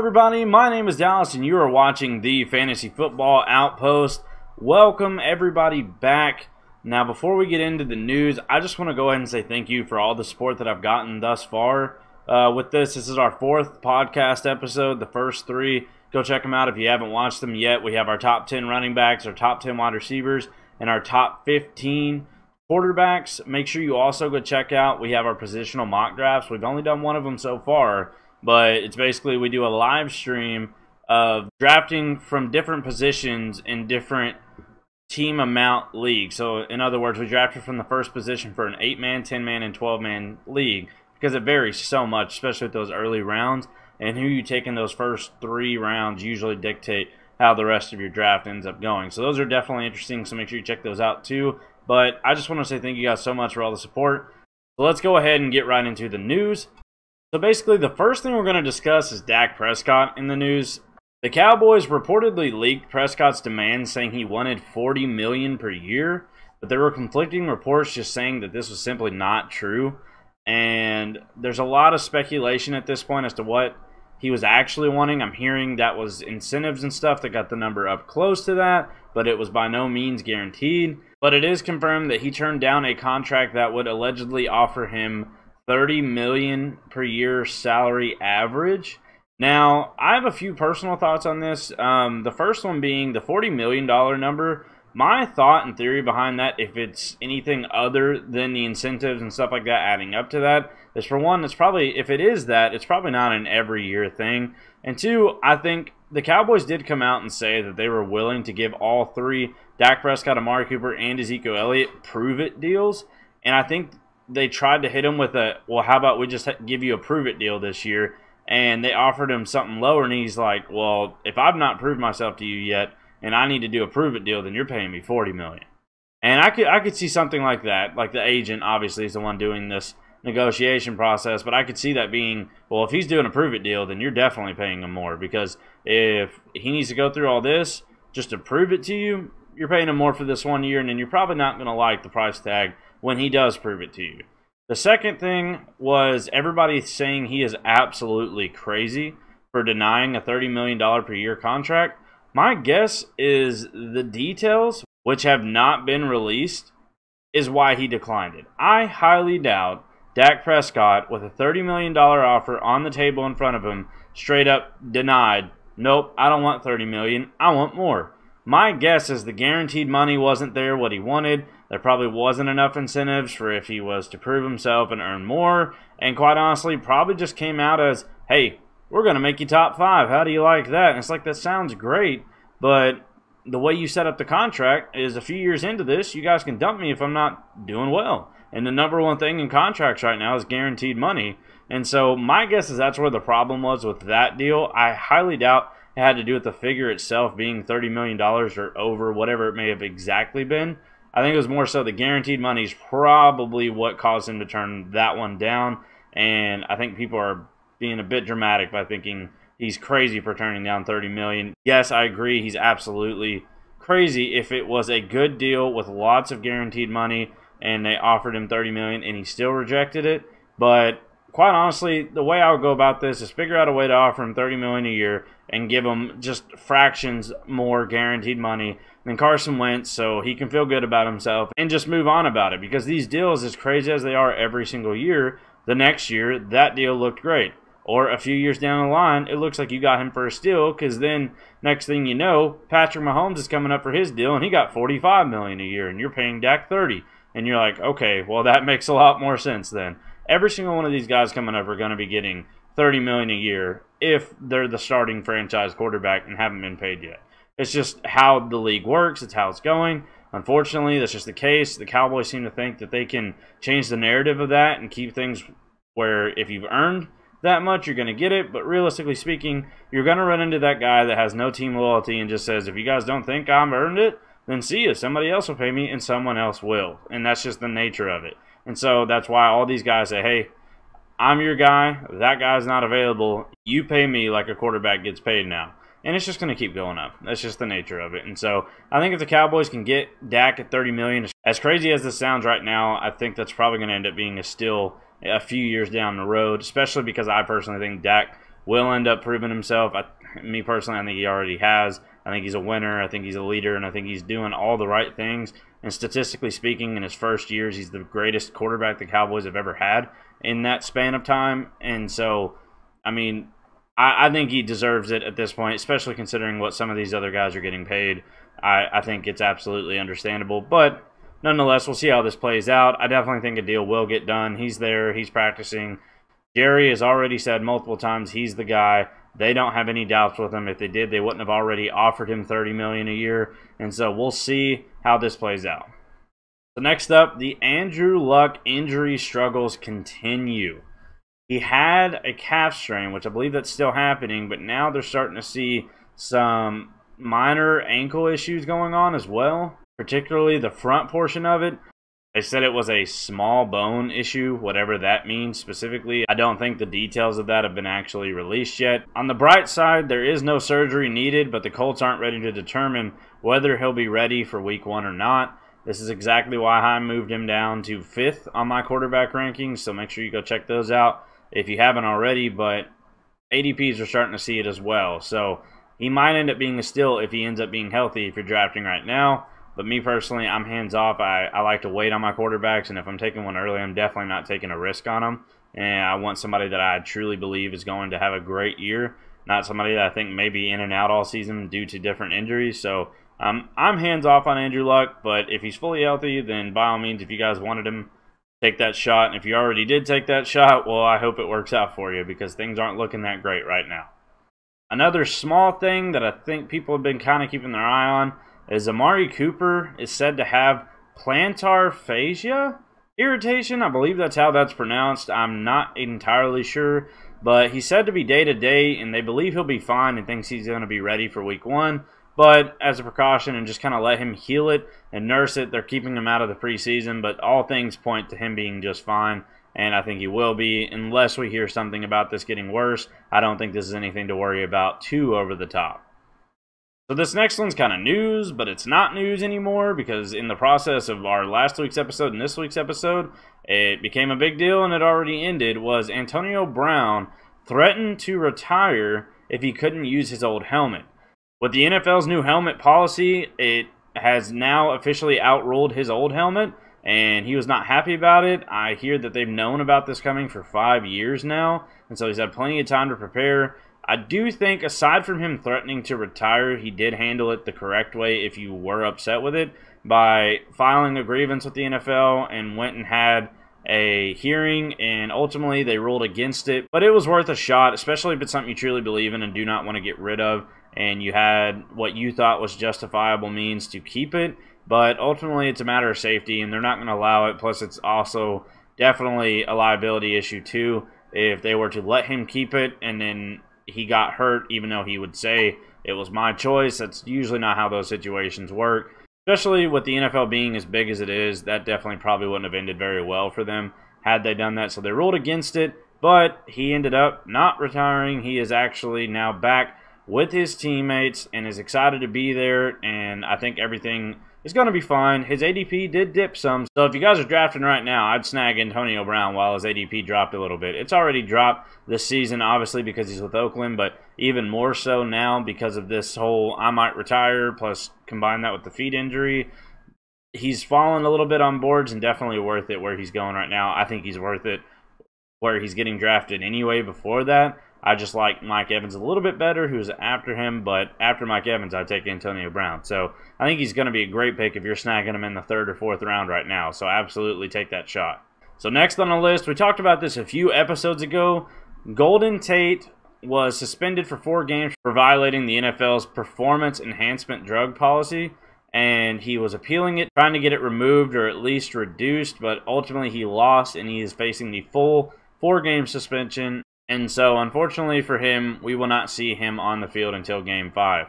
everybody, my name is Dallas and you are watching the Fantasy Football Outpost. Welcome everybody back. Now before we get into the news, I just want to go ahead and say thank you for all the support that I've gotten thus far with this. This is our 4th podcast episode, the first 3. Go check them out if you haven't watched them yet. We have our top 10 running backs, our top 10 wide receivers, and our top 15 quarterbacks. Make sure you also go check out, we have our positional mock drafts. We've only done one of them so far, but it's basically we do a live stream of drafting from different positions in different team amount leagues. So in other words, we drafted from the first position for an 8-man, 10-man, and 12-man league because it varies so much, especially with those early rounds. And who you take in those first 3 rounds usually dictate how the rest of your draft ends up going. So those are definitely interesting, so make sure you check those out too. But I just want to say thank you guys so much for all the support. So let's go ahead and get right into the news. So basically, the first thing we're going to discuss is Dak Prescott in the news. The Cowboys reportedly leaked Prescott's demands saying he wanted $40 million per year, but there were conflicting reports just saying that this was simply not true. And there's a lot of speculation at this point as to what he was actually wanting. I'm hearing that was incentives and stuff that got the number up close to that, but it was by no means guaranteed. But it is confirmed that he turned down a contract that would allegedly offer him $30 million per year salary average. Now, I have a few personal thoughts on this. The first one being the $40 million number. My thought and theory behind that, if it's anything other than the incentives and stuff like that adding up to that, is for one, it's probably, if it is that, it's probably not an every year thing. And two, I think the Cowboys did come out and say that they were willing to give all 3, Dak Prescott, Amari Cooper, and Ezekiel Elliott, prove-it deals. And I think they tried to hit him with a, well, how about we just give you a prove-it deal this year? And they offered him something lower, and he's like, well, if I've not proved myself to you yet, and I need to do a prove-it deal, then you're paying me $40 million. And I could see something like that. Like the agent, obviously, is the one doing this negotiation process, but I could see that being, well, if he's doing a prove-it deal, then you're definitely paying him more, because if he needs to go through all this just to prove it to you, you're paying him more for this 1 year, and then you're probably not going to like the price tag when he does prove it to you. The second thing was everybody saying he is absolutely crazy for denying a $30 million per year contract. My guess is the details, which have not been released, is why he declined it. I highly doubt Dak Prescott, with a $30 million offer on the table in front of him, straight up denied, nope, I don't want $30 million, I want more. My guess is the guaranteed money wasn't there what he wanted. There probably wasn't enough incentives for if he was to prove himself and earn more. And quite honestly, probably just came out as, hey, we're going to make you top 5. How do you like that? And it's like, that sounds great, but the way you set up the contract is a few years into this, you guys can dump me if I'm not doing well. And the number one thing in contracts right now is guaranteed money. And so my guess is that's where the problem was with that deal. I highly doubt it had to do with the figure itself being $30 million or over, whatever it may have exactly been. I think it was more so the guaranteed money is probably what caused him to turn that one down. And I think people are being a bit dramatic by thinking he's crazy for turning down $30 million. Yes, I agree, he's absolutely crazy if it was a good deal with lots of guaranteed money and they offered him $30 million and he still rejected it. But quite honestly, the way I would go about this is figure out a way to offer him $30 million a year and give him just fractions more guaranteed money than Carson Wentz, so he can feel good about himself and just move on about it. Because these deals, as crazy as they are every single year, the next year that deal looked great. Or a few years down the line, it looks like you got him for a steal, because then next thing you know, Patrick Mahomes is coming up for his deal and he got $45 million a year and you're paying Dak $30. And you're like, okay, well that makes a lot more sense then. Every single one of these guys coming up are going to be getting $30 million a year if they're the starting franchise quarterback and haven't been paid yet. It's just how the league works. It's how it's going. Unfortunately, that's just the case. The Cowboys seem to think that they can change the narrative of that and keep things where if you've earned that much, you're going to get it. But realistically speaking, you're going to run into that guy that has no team loyalty and just says, if you guys don't think I've earned it, then see ya. Somebody else will pay me and someone else will. And that's just the nature of it. And so that's why all these guys say, hey, I'm your guy. That guy's not available. You pay me like a quarterback gets paid now. And it's just going to keep going up. That's just the nature of it. And so I think if the Cowboys can get Dak at $30 million, as crazy as this sounds right now, I think that's probably going to end up being a steal a few years down the road, especially because I personally think Dak will end up proving himself. Me personally, I think he already has. I think he's a winner. I think he's a leader, and I think he's doing all the right things. And statistically speaking, in his first years, he's the greatest quarterback the Cowboys have ever had in that span of time. And so, I mean, I think he deserves it at this point, especially considering what some of these other guys are getting paid. I think it's absolutely understandable. But nonetheless, we'll see how this plays out. I definitely think a deal will get done. He's there. He's practicing. Jerry has already said multiple times he's the guy. They don't have any doubts with him. If they did, they wouldn't have already offered him $30 million a year. And so we'll see how this plays out. So next up, the Andrew Luck injury struggles continue. He had a calf strain, which I believe that's still happening, but now they're starting to see some minor ankle issues going on as well, particularly the front portion of it. They said it was a small bone issue, whatever that means specifically. I don't think the details of that have been actually released yet. On the bright side, there is no surgery needed, but the Colts aren't ready to determine whether he'll be ready for Week 1 or not. This is exactly why I moved him down to 5th on my quarterback rankings, so make sure you go check those out if you haven't already, but ADPs are starting to see it as well. So he might end up being a steal if he ends up being healthy if you're drafting right now. But me personally, I'm hands-off. I like to wait on my quarterbacks, and if I'm taking one early, I'm definitely not taking a risk on them. And I want somebody that I truly believe is going to have a great year, not somebody that I think may be in and out all season due to different injuries. So I'm hands-off on Andrew Luck, but if he's fully healthy, then by all means, if you guys wanted him, take that shot. And if you already did take that shot, well, I hope it works out for you because things aren't looking that great right now. Another small thing that I think people have been kind of keeping their eye on is Amari Cooper is said to have plantar fascia irritation. I believe that's how that's pronounced. I'm not entirely sure, but he's said to be day-to-day, and they believe he'll be fine and thinks he's going to be ready for Week 1. But as a precaution and just kind of let him heal it and nurse it, they're keeping him out of the preseason, but all things point to him being just fine, and I think he will be, unless we hear something about this getting worse. I don't think this is anything to worry about too over the top. So this next one's kind of news, but it's not news anymore because in the process of our last week's episode and this week's episode, it became a big deal and it already ended, was Antonio Brown threatened to retire if he couldn't use his old helmet. With the NFL's new helmet policy, it has now officially outruled his old helmet, and he was not happy about it. I hear that they've known about this coming for 5 years now, and so he's had plenty of time to prepare. I do think, aside from him threatening to retire, he did handle it the correct way if you were upset with it, by filing a grievance with the NFL and went and had a hearing, and ultimately they ruled against it. But it was worth a shot, especially if it's something you truly believe in and do not want to get rid of, and you had what you thought was justifiable means to keep it. But ultimately it's a matter of safety, and they're not going to allow it. Plus it's also definitely a liability issue too if they were to let him keep it and then he got hurt, even though he would say it was my choice. That's usually not how those situations work. Especially with the NFL being as big as it is, that definitely probably wouldn't have ended very well for them had they done that. So they ruled against it, but he ended up not retiring. He is actually now back with his teammates and is excited to be there, and I think everything is going to be fine. His ADP did dip some, so if you guys are drafting right now, I'd snag Antonio Brown while his ADP dropped a little bit. It's already dropped this season, obviously, because he's with Oakland, but even more so now because of this whole I might retire, plus combine that with the feet injury. He's fallen a little bit on boards and definitely worth it where he's going right now. I think he's worth it where he's getting drafted anyway before that. I just like Mike Evans a little bit better, who's after him, but after Mike Evans, I'd take Antonio Brown. So I think he's going to be a great pick if you're snagging him in the 3rd or 4th round right now. So absolutely take that shot. So next on the list, we talked about this a few episodes ago. Golden Tate was suspended for 4 games for violating the NFL's performance enhancement drug policy, and he was appealing it, trying to get it removed or at least reduced, but ultimately he lost, and he is facing the full 4-game suspension. And so, unfortunately for him, we will not see him on the field until Game 5.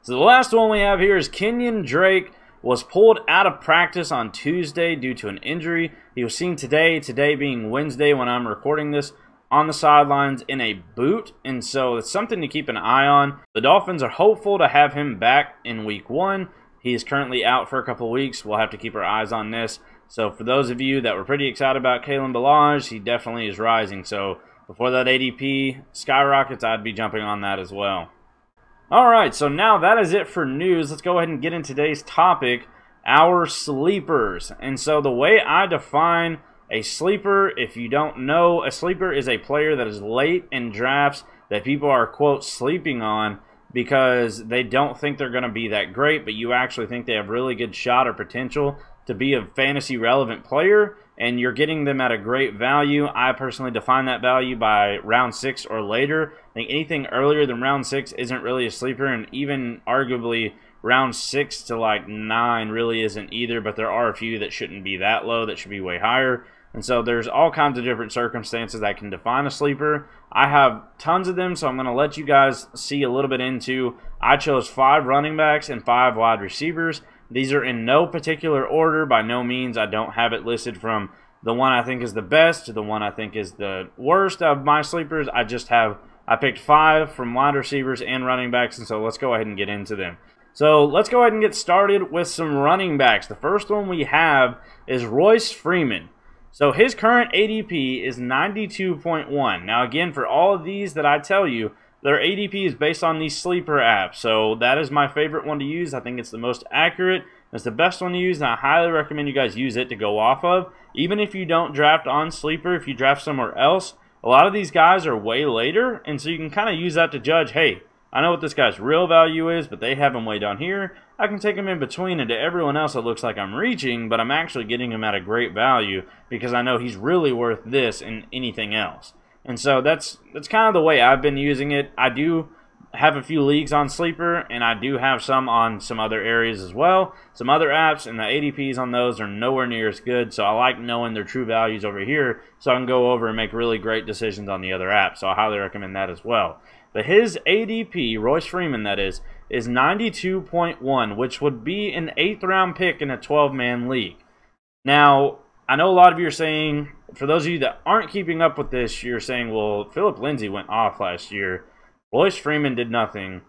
So the last one we have here is Kenyan Drake was pulled out of practice on Tuesday due to an injury. He was seen today being Wednesday when I'm recording this, on the sidelines in a boot. And so it's something to keep an eye on. The Dolphins are hopeful to have him back in Week 1. He is currently out for a couple of weeks. We'll have to keep our eyes on this. So for those of you that were pretty excited about Kalen Ballage, he definitely is rising. So before that ADP skyrockets, I'd be jumping on that as well. Alright, so now that is it for news. Let's go ahead and get into today's topic, our sleepers. And so the way I define a sleeper, if you don't know, a sleeper is a player that is late in drafts that people are, quote, sleeping on because they don't think they're going to be that great, but you actually think they have really good shot or potential to be a fantasy relevant player, and you're getting them at a great value. I personally define that value by round 6 or later. I think anything earlier than round 6 isn't really a sleeper, and even arguably round 6 to like 9 really isn't either, but there are a few that shouldn't be that low, that should be way higher. And so there's all kinds of different circumstances that can define a sleeper. I have tons of them, so I'm going to let you guys see a little bit into. I chose 5 running backs and 5 wide receivers. These are in no particular order. By no means, I don't have it listed from the one I think is the best to the one I think is the worst of my sleepers. I picked 5 from wide receivers and running backs, and so let's go ahead and get into them. So let's go ahead and get started with some running backs. The first one we have is Royce Freeman. So his current ADP is 92.1. Now again, for all of these that I tell you, their ADP is based on these sleeper apps. So that is my favorite one to use. I think it's the most accurate. It's the best one to use, and I highly recommend you guys use it to go off of. Even if you don't draft on sleeper, if you draft somewhere else, a lot of these guys are way later, and so you can kind of use that to judge, hey, I know what this guy's real value is, but they have him way down here. I can take him in between, and to everyone else it looks like I'm reaching, but I'm actually getting him at a great value because I know he's really worth this and anything else. And so that's kind of the way I've been using it. I do have a few leagues on sleeper, and I do have some on some other areas as well. Some other apps, and the ADPs on those are nowhere near as good, so I like knowing their true values over here so I can go over and make really great decisions on the other apps. So I highly recommend that as well. But his ADP, Royce Freeman that is 92.1, which would be an 8th round pick in a 12-man league. Now, I know a lot of you are saying, for those of you that aren't keeping up with this, you're saying, well, Philip Lindsay went off last year. Royce Freeman did nothing.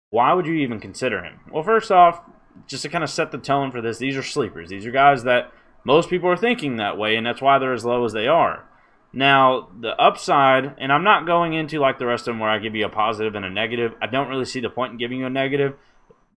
Why would you even consider him? Well, first off, just to kind of set the tone for this, these are sleepers. These are guys that most people are thinking that way, and that's why they're as low as they are. Now, the upside, and I'm not going into like the rest of them where I give you a positive and a negative. I don't really see the point in giving you a negative.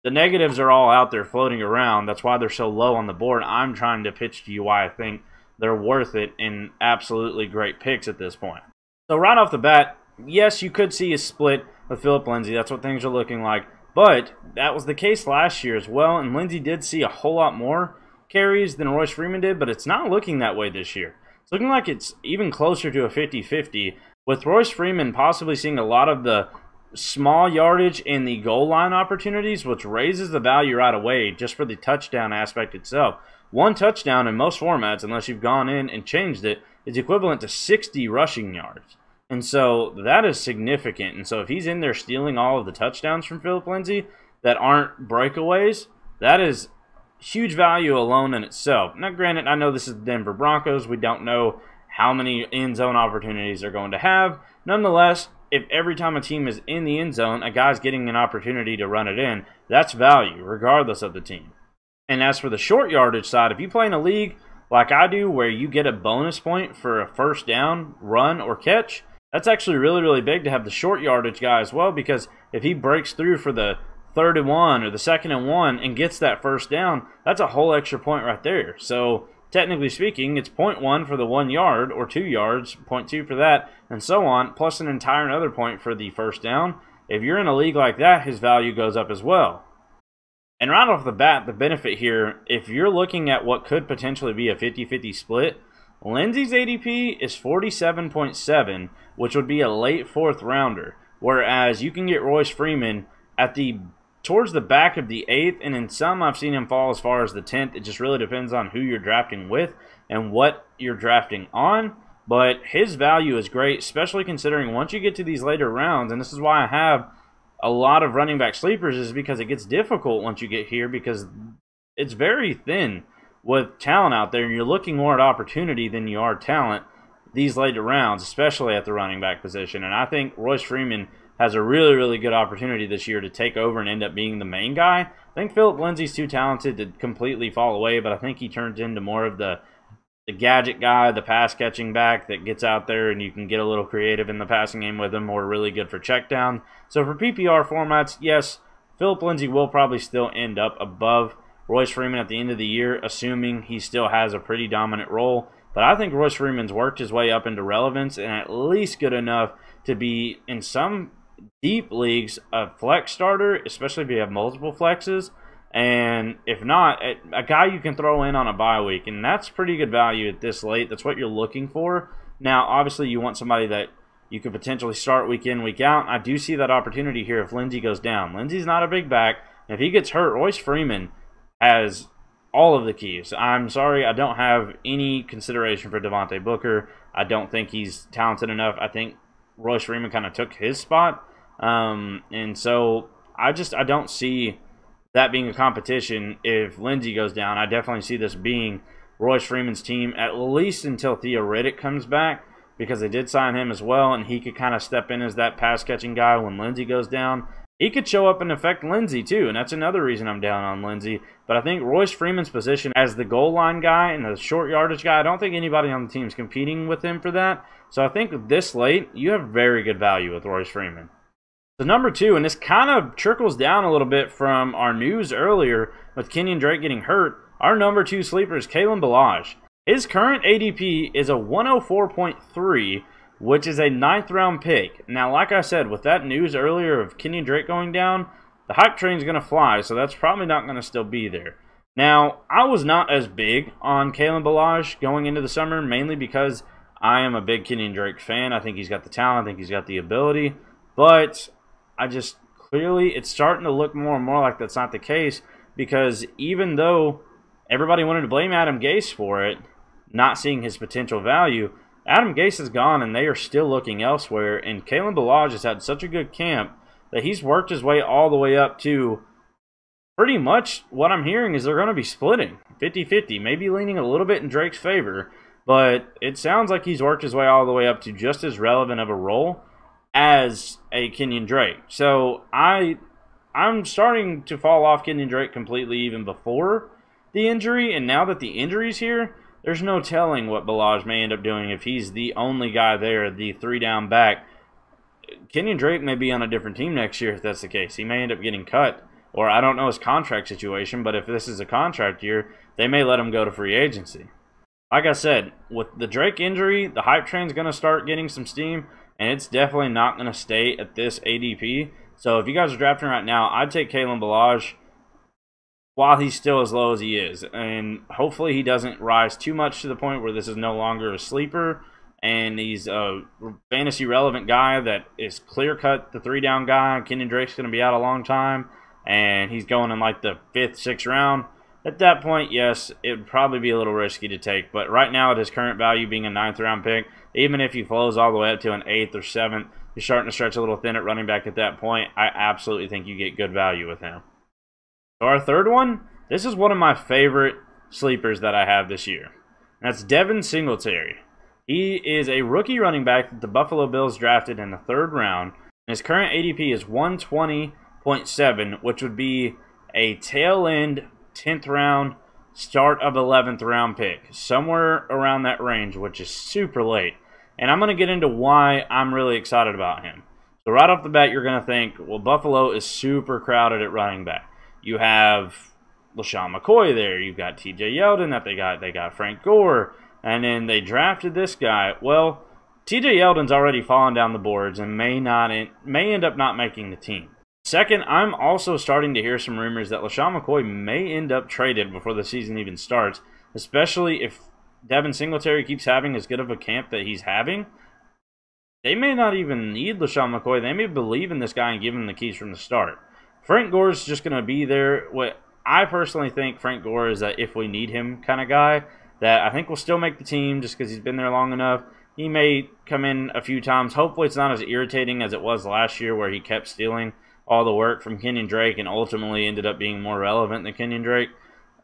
The negatives are all out there floating around. That's why they're so low on the board. I'm trying to pitch to you why I think they're worth it and absolutely great picks at this point. So right off the bat, yes, you could see a split with Philip Lindsay. That's what things are looking like. But that was the case last year as well, and Lindsay did see a whole lot more carries than Royce Freeman did, but it's not looking that way this year. It's looking like it's even closer to a 50-50, with Royce Freeman possibly seeing a lot of the small yardage in the goal line opportunities, which raises the value right away just for the touchdown aspect itself. One touchdown in most formats, unless you've gone in and changed it, is equivalent to 60 rushing yards. And so that is significant. And so if he's in there stealing all of the touchdowns from Philip Lindsay that aren't breakaways, that is huge value alone in itself. Now, granted, I know this is the Denver Broncos. We don't know how many end zone opportunities they're going to have. Nonetheless, if every time a team is in the end zone, a guy's getting an opportunity to run it in, that's value, regardless of the team. And as for the short yardage side, if you play in a league like I do where you get a bonus point for a first down, run, or catch, that's actually really, really big to have the short yardage guy as well, because if he breaks through for the 3rd and 1 or the 2nd and 1 and gets that first down, that's a whole extra point right there. So technically speaking, it's 0.1 for the 1 yard or 2 yards, 0.2 for that, and so on, plus an entire another point for the first down. If you're in a league like that, his value goes up as well. And right off the bat, the benefit here, if you're looking at what could potentially be a 50-50 split, Lindsay's ADP is 47.7, which would be a late 4th rounder, whereas you can get Royce Freeman at towards the back of the 8th, and in some I've seen him fall as far as the 10th. It just really depends on who you're drafting with and what you're drafting on. But his value is great, especially considering once you get to these later rounds, and this is why I have a lot of running back sleepers, is because it gets difficult once you get here because it's very thin with talent out there, and you're looking more at opportunity than you are talent these later rounds, especially at the running back position. And I think Royce Freeman has a really, really good opportunity this year to take over and end up being the main guy. I think Philip Lindsay's too talented to completely fall away, but I think he turns into more of the the gadget guy, the pass catching back that gets out there and you can get a little creative in the passing game with him, or really good for check down. So for PPR formats, yes, Phillip Lindsay will probably still end up above Royce Freeman at the end of the year, assuming he still has a pretty dominant role. But I think Royce Freeman's worked his way up into relevance and at least good enough to be, in some deep leagues, a flex starter, especially if you have multiple flexes. And if not, a guy you can throw in on a bye week. And that's pretty good value at this late. That's what you're looking for. Now, obviously, you want somebody that you could potentially start week in, week out. I do see that opportunity here if Lindsay goes down. Lindsay's not a big back. If he gets hurt, Royce Freeman has all of the keys. I'm sorry, I don't have any consideration for Devontae Booker. I don't think he's talented enough. I think Royce Freeman kind of took his spot. And so I don't see that being a competition if Lindsay goes down. I definitely see this being Royce Freeman's team, at least until Theo Riddick comes back, because they did sign him as well, and he could kind of step in as that pass-catching guy when Lindsay goes down. He could show up and affect Lindsay too, and that's another reason I'm down on Lindsay. But I think Royce Freeman's position as the goal line guy and the short yardage guy, I don't think anybody on the team is competing with him for that. So I think this late, you have very good value with Royce Freeman. So number 2, and this kind of trickles down a little bit from our news earlier with Kenyan Drake getting hurt, our number 2 sleeper is Kalen Ballage. His current ADP is a 104.3, which is a 9th round pick. Now, like I said, with that news earlier of Kenyan Drake going down, the hype train's going to fly, so that's probably not going to still be there. Now, I was not as big on Kalen Ballage going into the summer, mainly because I am a big Kenyan Drake fan. I think he's got the talent, I think he's got the ability, but clearly it's starting to look more and more like that's not the case, because even though everybody wanted to blame Adam Gase for it, not seeing his potential value, Adam Gase is gone and they are still looking elsewhere, and Kalen Ballage has had such a good camp that he's worked his way all the way up to pretty much what I'm hearing is they're going to be splitting 50-50, maybe leaning a little bit in Drake's favor, but it sounds like he's worked his way all the way up to just as relevant of a role as a Kenyan Drake. So I'm starting to fall off Kenyan Drake completely even before the injury, and now that the injury's here, there's no telling what Ballage may end up doing if he's the only guy there, the 3-down back. Kenyan Drake may be on a different team next year if that's the case. He may end up getting cut, or I don't know his contract situation, but if this is a contract year, they may let him go to free agency. Like I said, with the Drake injury, the hype train's going to start getting some steam, and it's definitely not going to stay at this ADP. So if you guys are drafting right now, I'd take Kalen Ballage while he's still as low as he is. And hopefully he doesn't rise too much to the point where this is no longer a sleeper and he's a fantasy relevant guy that is clear-cut the 3-down guy. Kenyan Drake's going to be out a long time, and he's going in like the 5th, 6th round. At that point, yes, it would probably be a little risky to take. But right now, at his current value being a 9th round pick, even if he flows all the way up to an 8th or 7th, you're starting to stretch a little thin at running back at that point. I absolutely think you get good value with him. So our third one, this is one of my favorite sleepers that I have this year. That's Devin Singletary. He is a rookie running back that the Buffalo Bills drafted in the 3rd round. His current ADP is 120.7, which would be a tail end 10th round, start of 11th round pick. Somewhere around that range, which is super late. And I'm going to get into why I'm really excited about him. So right off the bat, you're going to think, well, Buffalo is super crowded at running back. You have LaShawn McCoy there. You've got TJ Yeldon that they got Frank Gore. And then they drafted this guy. Well, TJ Yeldon's already fallen down the boards and may end up not making the team. Second, I'm also starting to hear some rumors that LaShawn McCoy may end up traded before the season even starts, especially if Devin Singletary keeps having as good of a camp that he's having. They may not even need LaShawn McCoy. They may believe in this guy and give him the keys from the start. Frank Gore's just going to be there. What I personally think Frank Gore is that if we need him kind of guy, that I think will still make the team just because he's been there long enough. He may come in a few times. Hopefully it's not as irritating as it was last year where he kept stealing all the work from Kenyan Drake and ultimately ended up being more relevant than Kenyan Drake,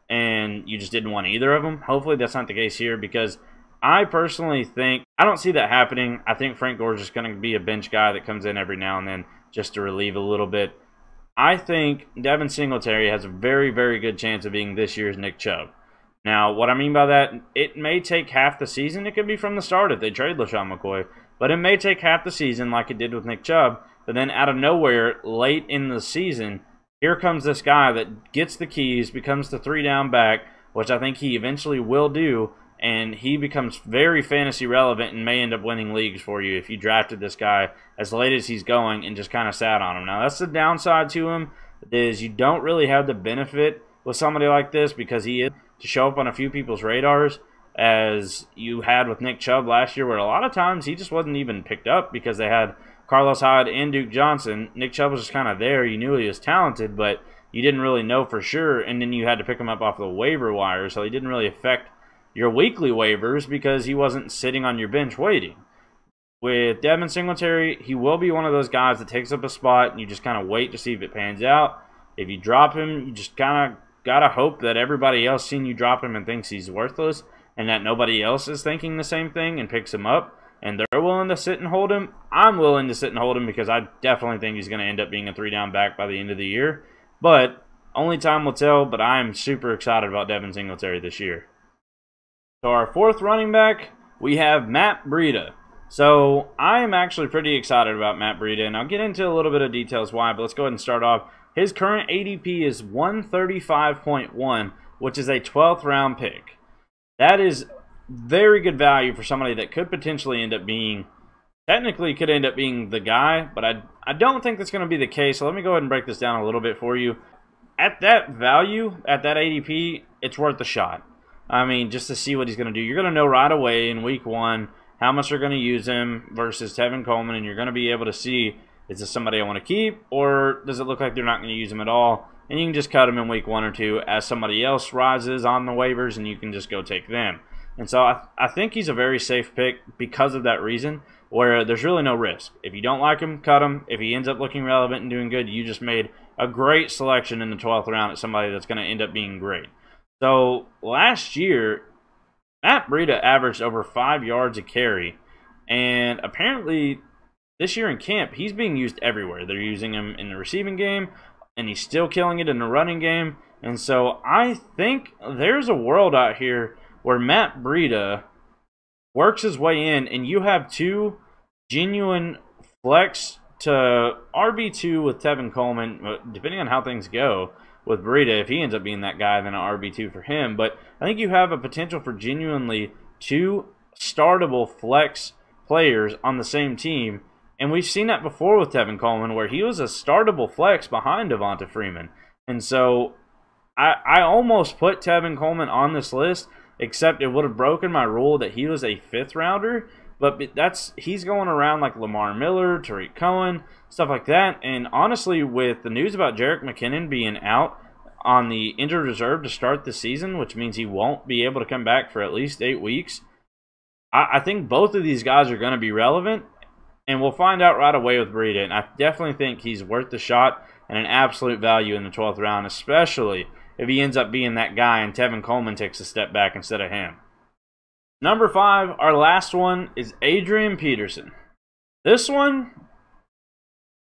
and you just didn't want either of them. Hopefully that's not the case here, because I personally think, I don't see that happening. I think Frank Gore's just going to be a bench guy that comes in every now and then just to relieve a little bit. I think Devin Singletary has a very, very good chance of being this year's Nick Chubb. Now, what I mean by that, it may take half the season. It could be from the start if they trade LaShawn McCoy. But it may take half the season like it did with Nick Chubb. But then out of nowhere, late in the season, here comes this guy that gets the keys, becomes the 3-down back, which I think he eventually will do. And he becomes very fantasy relevant and may end up winning leagues for you if you drafted this guy as late as he's going and just kind of sat on him. Now, that's the downside to him, is you don't really have the benefit with somebody like this because he is to show up on a few people's radars as you had with Nick Chubb last year, where a lot of times he just wasn't even picked up because they had Carlos Hyde and Duke Johnson. Nick Chubb was just kind of there. You knew he was talented, but you didn't really know for sure, and then you had to pick him up off the waiver wire, so he didn't really affect your weekly waivers because he wasn't sitting on your bench waiting. With Devin Singletary, he will be one of those guys that takes up a spot and you just kind of wait to see if it pans out. If you drop him, you just kind of got to hope that everybody else seen you drop him and thinks he's worthless and that nobody else is thinking the same thing and picks him up and they're willing to sit and hold him. I'm willing to sit and hold him because I definitely think he's going to end up being a 3-down back by the end of the year. But only time will tell, but I am super excited about Devin Singletary this year. So our fourth running back, we have Matt Breida. So I am actually pretty excited about Matt Breida, and I'll get into a little bit of details why, but let's go ahead and start off. His current ADP is 135.1, which is a 12th round pick. That is very good value for somebody that could potentially end up being, technically could end up being the guy, but I don't think that's going to be the case. So let me go ahead and break this down a little bit for you. At that value, at that ADP, it's worth a shot. I mean, just to see what he's going to do. You're going to know right away in week 1 how much they're going to use him versus Tevin Coleman, and you're going to be able to see, is this somebody I want to keep, or does it look like they're not going to use him at all? And you can just cut him in week 1 or 2 as somebody else rises on the waivers, and you can just go take them. And so I think he's a very safe pick because of that reason, where there's really no risk. If you don't like him, cut him. If he ends up looking relevant and doing good, you just made a great selection in the 12th round at somebody that's going to end up being great. So last year, Matt Breida averaged over 5 yards a carry, and apparently this year in camp, he's being used everywhere. They're using him in the receiving game, and he's still killing it in the running game. And so I think there's a world out here where Matt Breida works his way in, and you have 2 genuine flex to RB2 with Tevin Coleman, depending on how things go. With Breida, if he ends up being that guy, then an RB2 for him. But I think you have a potential for genuinely 2 startable flex players on the same team. And we've seen that before with Tevin Coleman, where he was a startable flex behind Devonta Freeman. And so I almost put Tevin Coleman on this list, except it would have broken my rule that he was a 5th rounder. But he's going around like Lamar Miller, Tariq Cohen, stuff like that. And honestly, with the news about Jerick McKinnon being out on the injured reserve to start the season, which means he won't be able to come back for at least 8 weeks, I think both of these guys are going to be relevant. And we'll find out right away with Breida. And I definitely think he's worth the shot and an absolute value in the 12th round, especially if he ends up being that guy and Tevin Coleman takes a step back instead of him. Number 5, our last one, is Adrian Peterson. This one,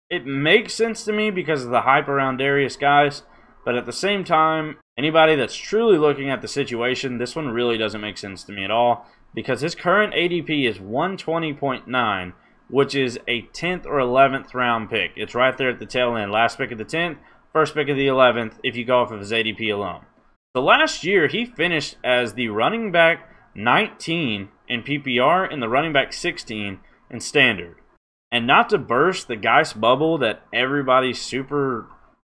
it makes sense to me because of the hype around Darius Guice, but at the same time, anybody that's truly looking at the situation, this one really doesn't make sense to me at all because his current ADP is 120.9, which is a 10th or 11th round pick. It's right there at the tail end. Last pick of the 10th, first pick of the 11th if you go off of his ADP alone. So last year, he finished as the running back 19 in PPR and the running back 16 in standard. And not to burst the Guice bubble that everybody's super,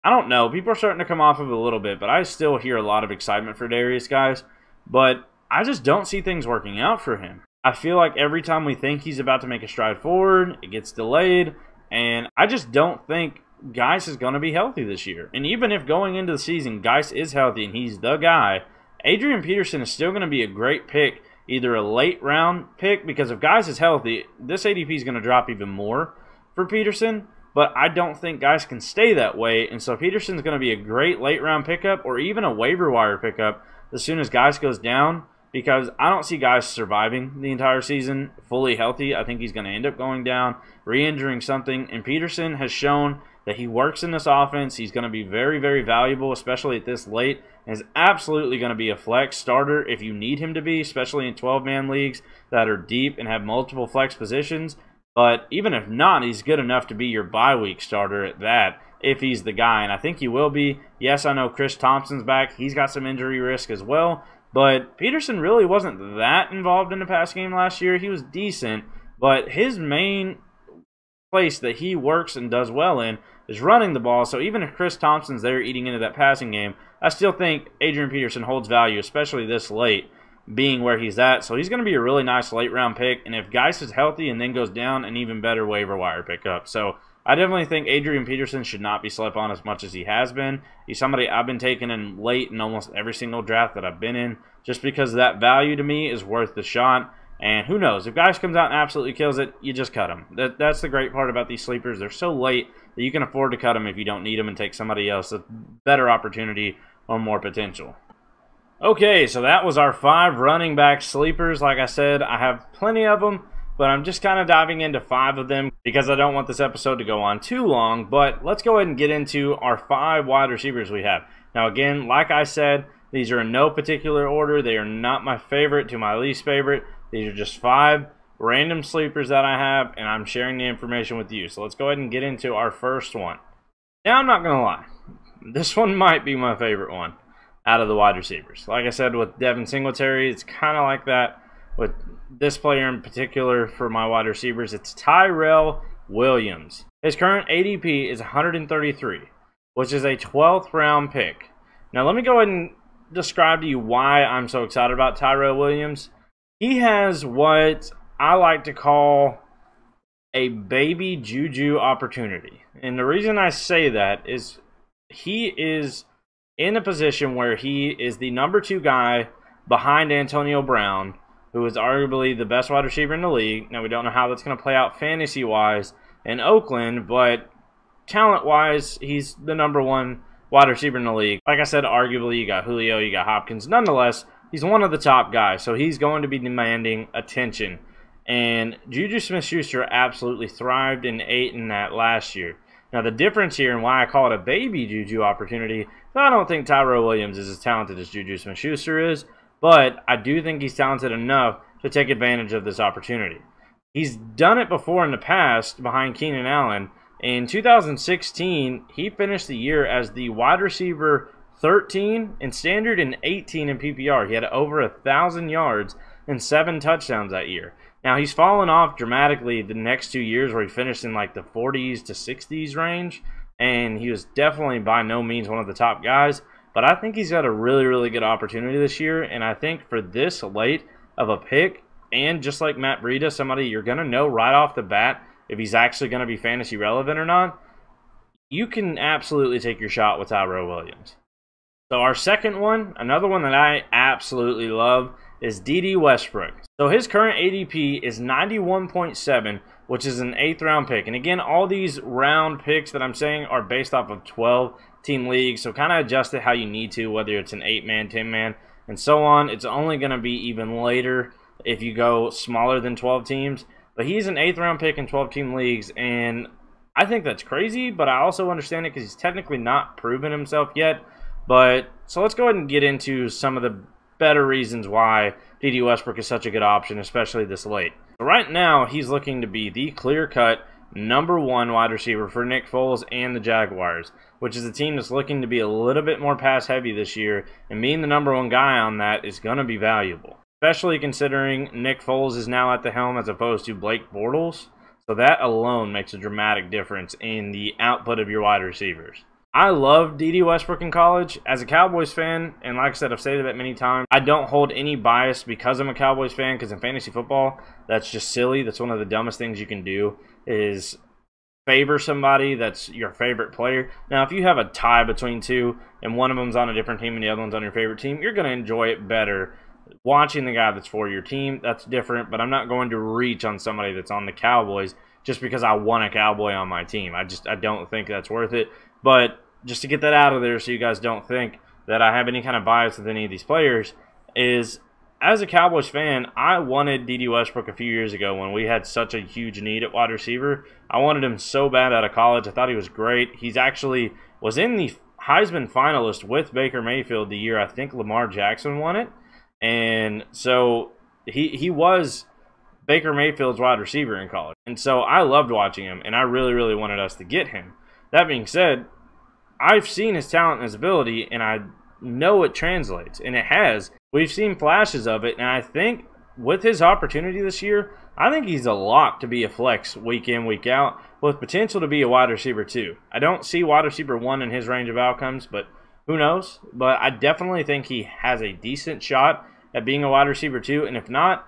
I don't know, people are starting to come off of it a little bit, but I still hear a lot of excitement for Darius Guice, but I just don't see things working out for him. I feel like every time we think he's about to make a stride forward, it gets delayed, and I just don't think Guice is going to be healthy this year. And even if going into the season Guice is healthy and he's the guy, Adrian Peterson is still going to be a great pick, either a late round pick, because if Guice is healthy, this ADP is going to drop even more for Peterson, but I don't think Guice can stay that way, and so Peterson's going to be a great late round pickup or even a waiver wire pickup as soon as Guice goes down, because I don't see Guice surviving the entire season fully healthy. I think he's going to end up going down, re-injuring something, and Peterson has shown that he works in this offense. He's going to be very, very valuable, especially at this late, and is absolutely going to be a flex starter if you need him to be, especially in 12-man leagues that are deep and have multiple flex positions. But even if not, he's good enough to be your bye week starter at that, if he's the guy, and I think he will be. Yes, I know Chris Thompson's back. He's got some injury risk as well, but Peterson really wasn't that involved in the pass game last year. He was decent, but his main place that he works and does well in is running the ball. So even if Chris Thompson's there eating into that passing game, I still think Adrian Peterson holds value, especially this late, being where he's at. So he's going to be a really nice late-round pick, and if Geis is healthy and then goes down, an even better waiver wire pickup. So I definitely think Adrian Peterson should not be slept on as much as he has been. He's somebody I've been taking in late in almost every single draft that I've been in, just because that value to me is worth the shot. And who knows, if Geis comes out and absolutely kills it, you just cut him. That's the great part about these sleepers. They're so late that you can afford to cut them if you don't need them and take somebody else with better opportunity or more potential. Okay, so that was our 5 running back sleepers. Like I said, I have plenty of them, but I'm just kind of diving into 5 of them because I don't want this episode to go on too long. But let's go ahead and get into our 5 wide receivers we have. Now again, like I said, these are in no particular order. They are not my favorite to my least favorite. These are just 5 random sleepers that I have, and I'm sharing the information with you. So let's go ahead and get into our first one. Now, I'm not going to lie. This one might be my favorite one out of the wide receivers. Like I said, with Devin Singletary, it's kind of like that. With this player in particular for my wide receivers, it's Tyrell Williams. His current ADP is 133, which is a 12th round pick. Now, let me go ahead and describe to you why I'm so excited about Tyrell Williams. He has what I like to call a baby Juju opportunity. And the reason I say that is he is in a position where he is the number 2 guy behind Antonio Brown, who is arguably the best wide receiver in the league. Now, we don't know how that's going to play out fantasy-wise in Oakland, but talent-wise, he's the number 1 wide receiver in the league. Like I said, arguably, you got Julio, you got Hopkins. Nonetheless, he's one of the top guys, so he's going to be demanding attention. And Juju Smith-Schuster absolutely thrived and ate in that last year. Now, the difference here and why I call it a baby Juju opportunity, I don't think Tyrell Williams is as talented as Juju Smith-Schuster is, but I do think he's talented enough to take advantage of this opportunity. He's done it before in the past behind Keenan Allen. In 2016, he finished the year as the wide receiver 13 in standard and 18 in PPR. He had over 1,000 yards and 7 touchdowns that year. Now, he's fallen off dramatically the next 2 years where he finished in like the 40s to 60s range, and he was definitely by no means one of the top guys. But I think he's got a really, really good opportunity this year, and I think for this late of a pick, and just like Matt Breida, somebody you're going to know right off the bat if he's actually going to be fantasy relevant or not, you can absolutely take your shot with Tyrell Williams. So our second one, another one that I absolutely love, is Dede Westbrook. So his current ADP is 91.7, which is an 8th round pick. And again, all these round picks that I'm saying are based off of 12-team leagues, so kind of adjust it how you need to, whether it's an 8-man, 10-man, and so on. It's only going to be even later if you go smaller than 12 teams. But he's an 8th round pick in 12-team leagues, and I think that's crazy, but I also understand it because he's technically not proven himself yet. But so let's go ahead and get into some of the better reasons why Dede Westbrook is such a good option, especially this late. So right now, he's looking to be the clear-cut number 1 wide receiver for Nick Foles and the Jaguars, which is a team that's looking to be a little bit more pass-heavy this year, and being the number 1 guy on that is going to be valuable, especially considering Nick Foles is now at the helm as opposed to Blake Bortles. So that alone makes a dramatic difference in the output of your wide receivers. I loved Dede Westbrook in college. As a Cowboys fan, and like I said, I've stated that many times, I don't hold any bias because I'm a Cowboys fan, because in fantasy football, that's just silly. That's one of the dumbest things you can do, is favor somebody that's your favorite player. Now, if you have a tie between two, and one of them's on a different team and the other one's on your favorite team, you're going to enjoy it better watching the guy that's for your team. That's different, but I'm not going to reach on somebody that's on the Cowboys just because I want a Cowboy on my team. I don't think that's worth it. But just to get that out of there so you guys don't think that I have any kind of bias with any of these players, is as a Cowboys fan, I wanted Dede Westbrook a few years ago when we had such a huge need at wide receiver. I wanted him so bad out of college. I thought he was great. He's actually was in the Heisman finalist with Baker Mayfield the year I think Lamar Jackson won it. And so he was Baker Mayfield's wide receiver in college. And so I loved watching him, and I really, really wanted us to get him. That being said, I've seen his talent and his ability, and I know it translates, and it has. We've seen flashes of it, and I think with his opportunity this year, I think he's a lock to be a flex week in, week out, with potential to be a wide receiver too. I don't see wide receiver 1 in his range of outcomes, but who knows? But I definitely think he has a decent shot at being a wide receiver 2, and if not,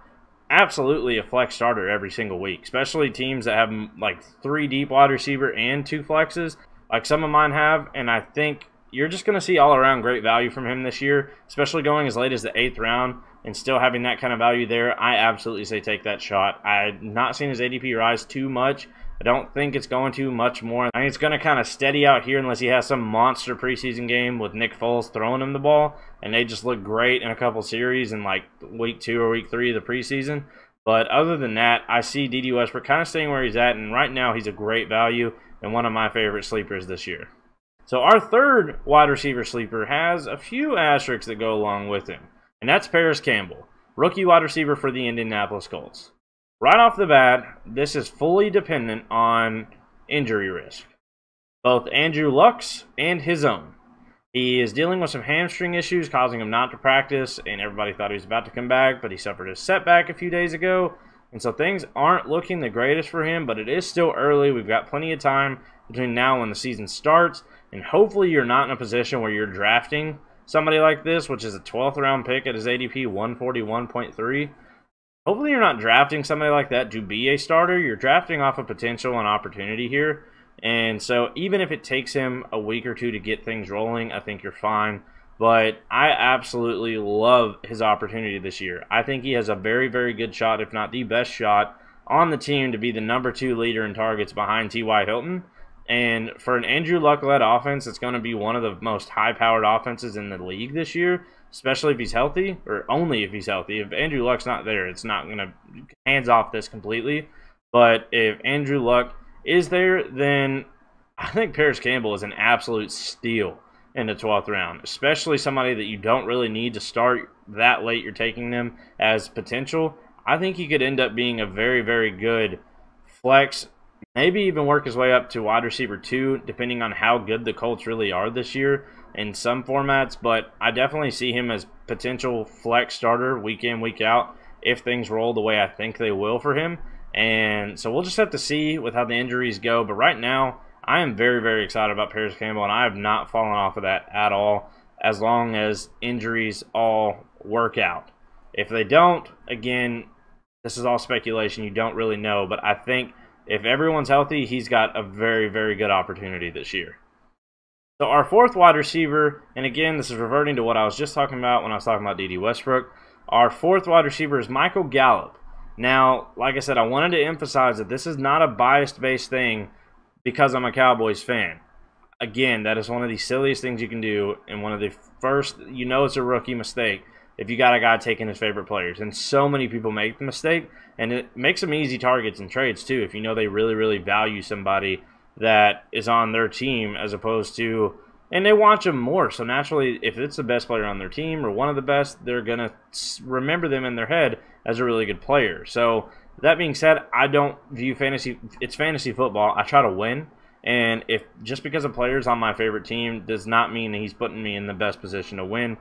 absolutely a flex starter every single week, especially teams that have like 3 deep wide receiver and 2 flexes, like some of mine have, and I think you're just going to see all-around great value from him this year, especially going as late as the 8th round and still having that kind of value there. I absolutely say take that shot. I've not seen his ADP rise too much. I don't think it's going to much more. I think it's going to kind of steady out here unless he has some monster preseason game with Nick Foles throwing him the ball, and they just look great in a couple series in like week 2 or week 3 of the preseason. But other than that, I see Dede Westbrook kind of staying where he's at, and right now he's a great value and one of my favorite sleepers this year. So our third wide receiver sleeper has a few asterisks that go along with him, and that's Parris Campbell, rookie wide receiver for the Indianapolis Colts. Right off the bat, this is fully dependent on injury risk, both Andrew Luck's and his own. He is dealing with some hamstring issues causing him not to practice, and everybody thought he was about to come back, but he suffered a setback a few days ago, and so things aren't looking the greatest for him, but it is still early. We've got plenty of time between now and when the season starts, and hopefully you're not in a position where you're drafting somebody like this, which is a 12th round pick at his ADP 141.3. Hopefully you're not drafting somebody like that to be a starter. You're drafting off of potential and opportunity here. And so even if it takes him a week or 2 to get things rolling, I think you're fine. But I absolutely love his opportunity this year. I think he has a very, very good shot, if not the best shot, on the team to be the number 2 leader in targets behind T.Y. Hilton. And for an Andrew Luck-led offense, it's going to be one of the most high-powered offenses in the league this year, especially if he's healthy, or only if he's healthy. If Andrew Luck's not there, it's not going to hands off this completely. But if Andrew Luck is there, then I think Parris Campbell is an absolute steal in the 12th round, especially somebody that you don't really need to start that late. You're taking them as potential. I think he could end up being a very, very good flex, maybe even work his way up to wide receiver 2, depending on how good the Colts really are this year in some formats. But I definitely see him as potential flex starter week in, week out, if things roll the way I think they will for him. And so we'll just have to see with how the injuries go. But right now, I am very, very excited about Parris Campbell, and I have not fallen off of that at all as long as injuries all work out. If they don't, again, this is all speculation. You don't really know. But I think if everyone's healthy, he's got a very, very good opportunity this year. So our fourth wide receiver, and again, this is reverting to what I was just talking about when I was talking about Dede Westbrook. Our fourth wide receiver is Michael Gallup. Now, like I said, I wanted to emphasize that this is not a bias-based thing because I'm a Cowboys fan. Again, that is one of the silliest things you can do, and one of the first, you know it's a rookie mistake if you got a guy taking his favorite players. And so many people make the mistake, and it makes them easy targets in trades too if you know they really, really value somebody that is on their team as opposed to, and they watch them more. So naturally, if it's the best player on their team or one of the best, they're going to remember them in their head as a really good player. So that being said, I don't view fantasy, it's fantasy football. I try to win. And if just because a player's on my favorite team does not mean that he's putting me in the best position to win.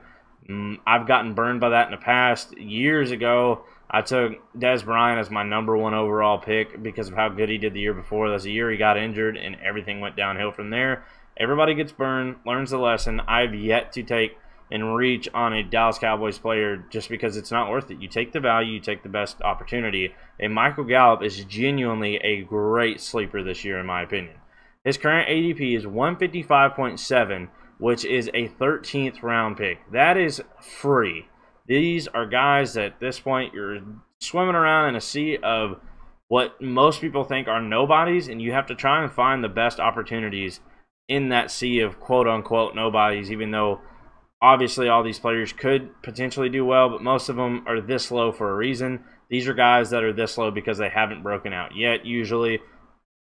I've gotten burned by that in the past. Years ago, I took Dez Bryant as my #1 overall pick because of how good he did the year before. That's the year he got injured, and everything went downhill from there. Everybody gets burned, learns the lesson. I've yet to take and reach on a Dallas Cowboys player just because it's not worth it. You take the value, you take the best opportunity. And Michael Gallup is genuinely a great sleeper this year, in my opinion. His current ADP is 155.7, which is a 13th round pick. That is free. These are guys that at this point you're swimming around in a sea of what most people think are nobodies, and you have to try and find the best opportunities in that sea of quote-unquote nobodies, even though Obviously, all these players could potentially do well, but most of them are this low for a reason. These are guys that are this low because they haven't broken out yet, usually,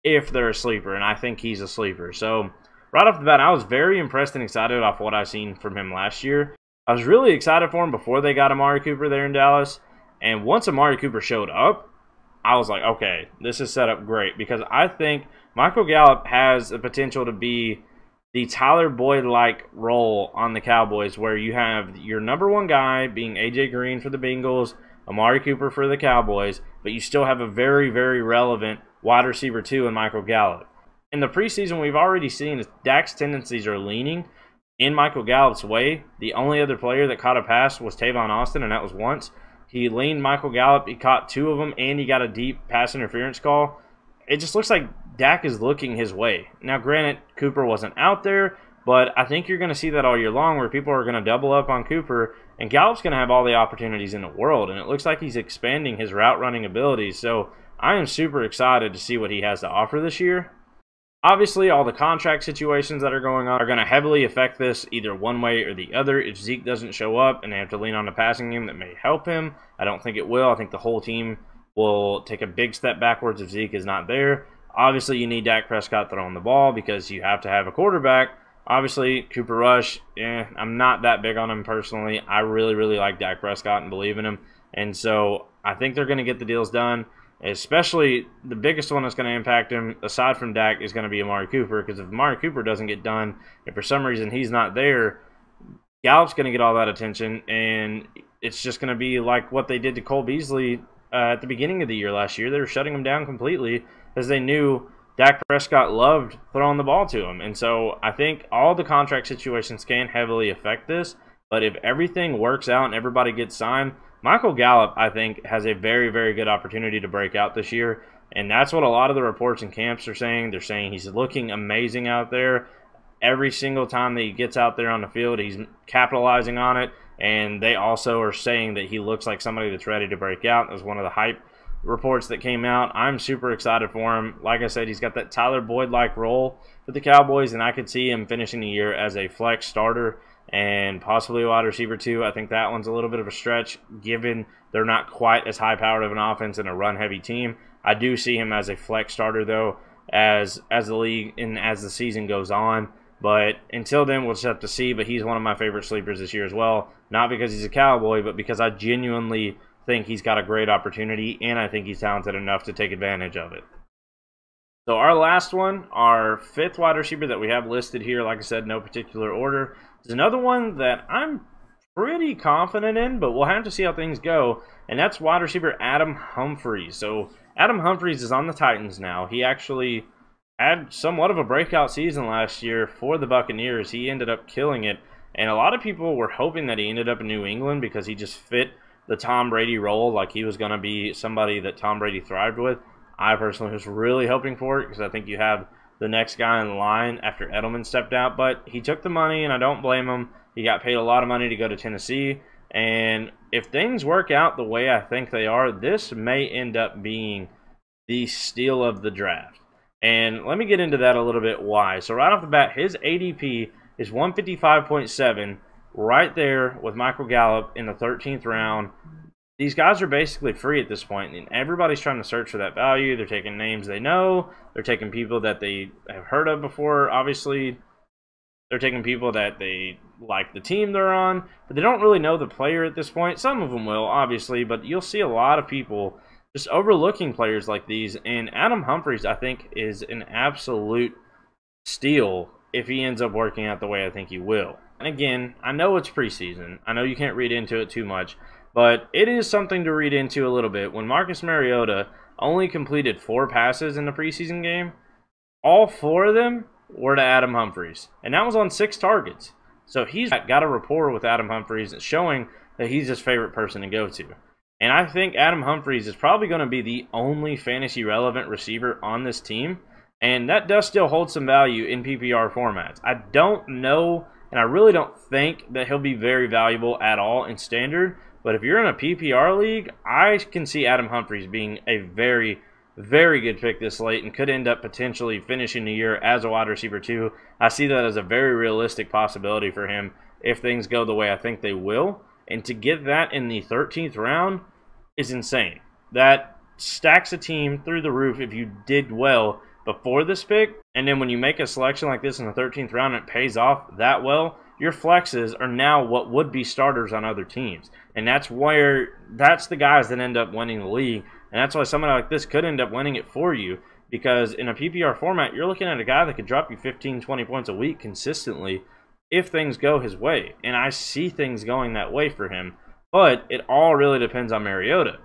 if they're a sleeper, and I think he's a sleeper. So, right off the bat, I was very impressed and excited off what I've seen from him last year. I was really excited for him before they got Amari Cooper there in Dallas, and once Amari Cooper showed up, I was like, okay, this is set up great, because I think Michael Gallup has the potential to be the Tyler Boyd-like role on the Cowboys, where you have your number one guy being A.J. Green for the Bengals, Amari Cooper for the Cowboys, but you still have a very, very relevant wide receiver 2 in Michael Gallup. In the preseason, we've already seen Dak's tendencies are leaning in Michael Gallup's way. The only other player that caught a pass was Tavon Austin, and that was once. He leaned Michael Gallup, he caught 2 of them, and he got a deep pass interference call. It just looks like Dak is looking his way. Now, granted, Cooper wasn't out there, but I think you're going to see that all year long, where people are going to double up on Cooper, and Gallup's going to have all the opportunities in the world, and it looks like he's expanding his route running abilities. So I am super excited to see what he has to offer this year. Obviously, all the contract situations that are going on are going to heavily affect this either one way or the other. If Zeke doesn't show up and they have to lean on the passing game, that may help him. I don't think it will. I think the whole team will take a big step backwards if Zeke is not there. Obviously, you need Dak Prescott throwing the ball because you have to have a quarterback. Obviously, Cooper Rush, I'm not that big on him personally. I really, really like Dak Prescott and believe in him. And so I think they're going to get the deals done. Especially the biggest one that's going to impact him, aside from Dak, is going to be Amari Cooper. Because if Amari Cooper doesn't get done, if for some reason he's not there, Gallup's going to get all that attention. And it's just going to be like what they did to Cole Beasley at the beginning of the year last year. They were shutting him down completely because they knew Dak Prescott loved throwing the ball to him. And so I think all the contract situations can heavily affect this. But if everything works out and everybody gets signed, Michael Gallup, I think, has a very, very good opportunity to break out this year. And that's what a lot of the reports and camps are saying. They're saying he's looking amazing out there. Every single time that he gets out there on the field, he's capitalizing on it. And they also are saying that he looks like somebody that's ready to break out. That was one of the hype reports that came out. I'm super excited for him. Like I said, he's got that Tyler Boyd-like role for the Cowboys, and I could see him finishing the year as a flex starter and possibly a wide receiver too. I think that one's a little bit of a stretch given they're not quite as high-powered of an offense and a run-heavy team. I do see him as a flex starter, though, as the league and as the season goes on. But until then, we'll just have to see. But he's one of my favorite sleepers this year as well. Not because he's a Cowboy, but because I genuinely think he's got a great opportunity, and I think he's talented enough to take advantage of it. So our last one, our 5th wide receiver that we have listed here, like I said, no particular order, is another one that I'm pretty confident in, but we'll have to see how things go, and that's wide receiver Adam Humphries. So Adam Humphries is on the Titans now. He actually had somewhat of a breakout season last year for the Buccaneers. He ended up killing it, and a lot of people were hoping that he ended up in New England because he just fit the Tom Brady role, like he was going to be somebody that Tom Brady thrived with. I personally was really hoping for it because I think you have the next guy in line after Edelman stepped out, but he took the money, and I don't blame him. He got paid a lot of money to go to Tennessee, and if things work out the way I think they are, this may end up being the steal of the draft. And let me get into that a little bit why. So right off the bat, his ADP is 155.7, right there with Michael Gallup in the 13th round. These guys are basically free at this point, and everybody's trying to search for that value. They're taking names they know. They're taking people that they have heard of before. Obviously, they're taking people that they like the team they're on, but they don't really know the player at this point. Some of them will, obviously, but you'll see a lot of people just overlooking players like these. And Adam Humphries, I think, is an absolute steal if he ends up working out the way I think he will. And again, I know it's preseason. I know you can't read into it too much. But it is something to read into a little bit. When Marcus Mariota only completed 4 passes in the preseason game, all 4 of them were to Adam Humphries. And that was on 6 targets. So he's got a rapport with Adam Humphries showing that he's his favorite person to go to. And I think Adam Humphries is probably going to be the only fantasy-relevant receiver on this team. And that does still hold some value in PPR formats. I don't know, and I really don't think that he'll be very valuable at all in standard. But if you're in a PPR league, I can see Adam Humphries being a very, very good pick this late and could end up potentially finishing the year as a wide receiver too. I see that as a very realistic possibility for him if things go the way I think they will. And to get that in the 13th round is insane. That stacks a team through the roof if you did well before this pick. And then when you make a selection like this in the 13th round and it pays off that well, your flexes are now what would be starters on other teams. And that's the guys that end up winning the league. And that's why somebody like this could end up winning it for you. Because in a PPR format, you're looking at a guy that could drop you 15, 20 points a week consistently if things go his way. And I see things going that way for him. But it all really depends on Mariota.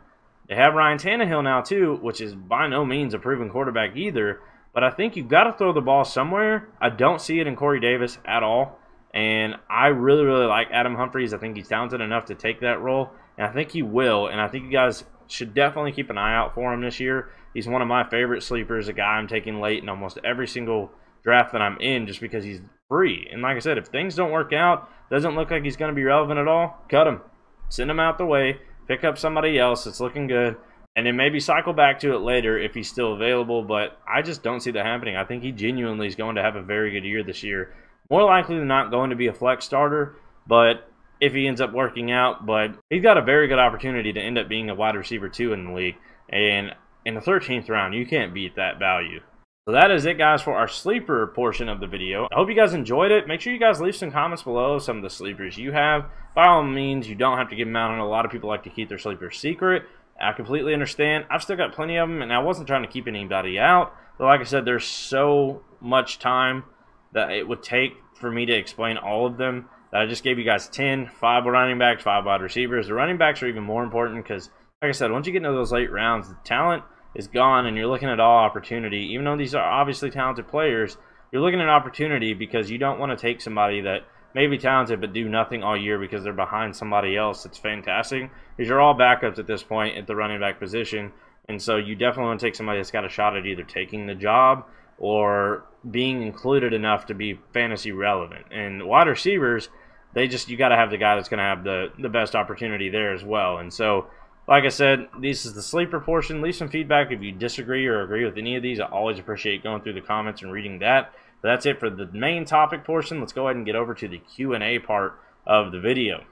They have Ryan Tannehill now too, which is by no means a proven quarterback either. But I think you've got to throw the ball somewhere. I don't see it in Corey Davis at all. And I really, really like Adam Humphries. I think he's talented enough to take that role. And I think he will. And I think you guys should definitely keep an eye out for him this year. He's one of my favorite sleepers, a guy I'm taking late in almost every single draft that I'm in just because he's free. And like I said, if things don't work out, doesn't look like he's going to be relevant at all, cut him. Send him out the way. Pick up somebody else that's looking good, and then maybe cycle back to it later if he's still available, but I just don't see that happening. I think he genuinely is going to have a very good year this year. More likely than not going to be a flex starter, but if he ends up working out, but he's got a very good opportunity to end up being a wide receiver 2 in the league, and in the 13th round, you can't beat that value. So that is it, guys, for our sleeper portion of the video. I hope you guys enjoyed it. Make sure you guys leave some comments below some of the sleepers you have. By all means, you don't have to give them out. I know a lot of people like to keep their sleepers secret. I completely understand. I've still got plenty of them, and I wasn't trying to keep anybody out. But like I said, there's so much time that it would take for me to explain all of them that I just gave you guys 10, 5 running backs, 5 wide receivers. The running backs are even more important because, like I said, once you get into those late rounds, the talent is gone, and you're looking at all opportunity. Even though these are obviously talented players, you're looking at opportunity because you don't want to take somebody that may be talented but do nothing all year because they're behind somebody else that's fantastic. Because you're all backups at this point at the running back position, and so you definitely want to take somebody that's got a shot at either taking the job or being included enough to be fantasy relevant. And wide receivers, you got to have the guy that's going to have the best opportunity there as well. And so, like I said, this is the sleeper portion. Leave some feedback if you disagree or agree with any of these. I always appreciate going through the comments and reading that. But that's it for the main topic portion. Let's go ahead and get over to the Q&A part of the video.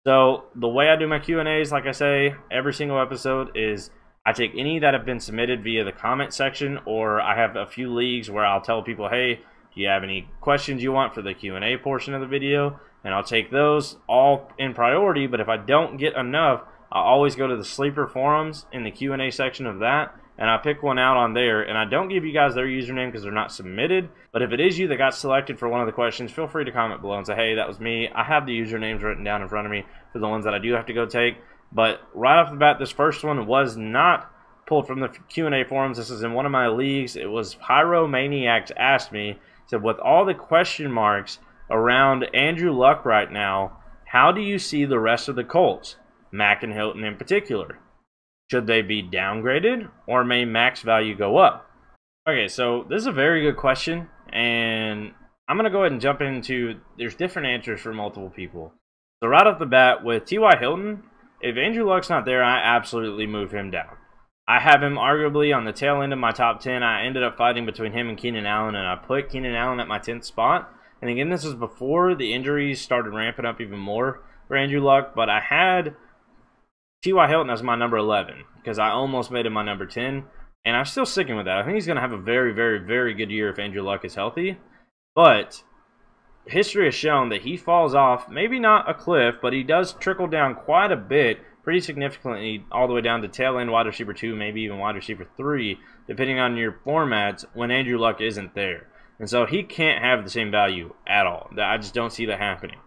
So the way I do my Q&As, like I say, every single episode is I take any that have been submitted via the comment section, or I have a few leagues where I'll tell people, hey, do you have any questions you want for the Q&A portion of the video? And I'll take those all in priority, but if I don't get enough, I always go to the sleeper forums in the Q&A section of that, and I pick one out on there, and I don't give you guys their username because they're not submitted, but if it is you that got selected for one of the questions, feel free to comment below and say, hey, that was me. I have the usernames written down in front of me for the ones that I do have to go take, but right off the bat, this first one was not pulled from the Q&A forums. This is in one of my leagues. It was Pyromaniacs asked me, said, with all the question marks around Andrew Luck right now, how do you see the rest of the Colts? Mack and Hilton in particular. Should they be downgraded, or may Mack's value go up? Okay, so this is a very good question, and I'm going to go ahead and jump into, there's different answers for multiple people. So right off the bat, with T.Y. Hilton, if Andrew Luck's not there, I absolutely move him down. I have him arguably on the tail end of my top 10. I ended up fighting between him and Keenan Allen, and I put Keenan Allen at my 10th spot. And again, this was before the injuries started ramping up even more for Andrew Luck, but I had T.Y. Hilton as my number 11 because I almost made him my number 10, and I'm still sticking with that. I think he's going to have a very, very, very good year if Andrew Luck is healthy, but history has shown that he falls off, maybe not a cliff, but he does trickle down quite a bit, pretty significantly, all the way down to tail end wide receiver 2, maybe even wide receiver 3, depending on your formats when Andrew Luck isn't there. And so he can't have the same value at all. I just don't see that happening.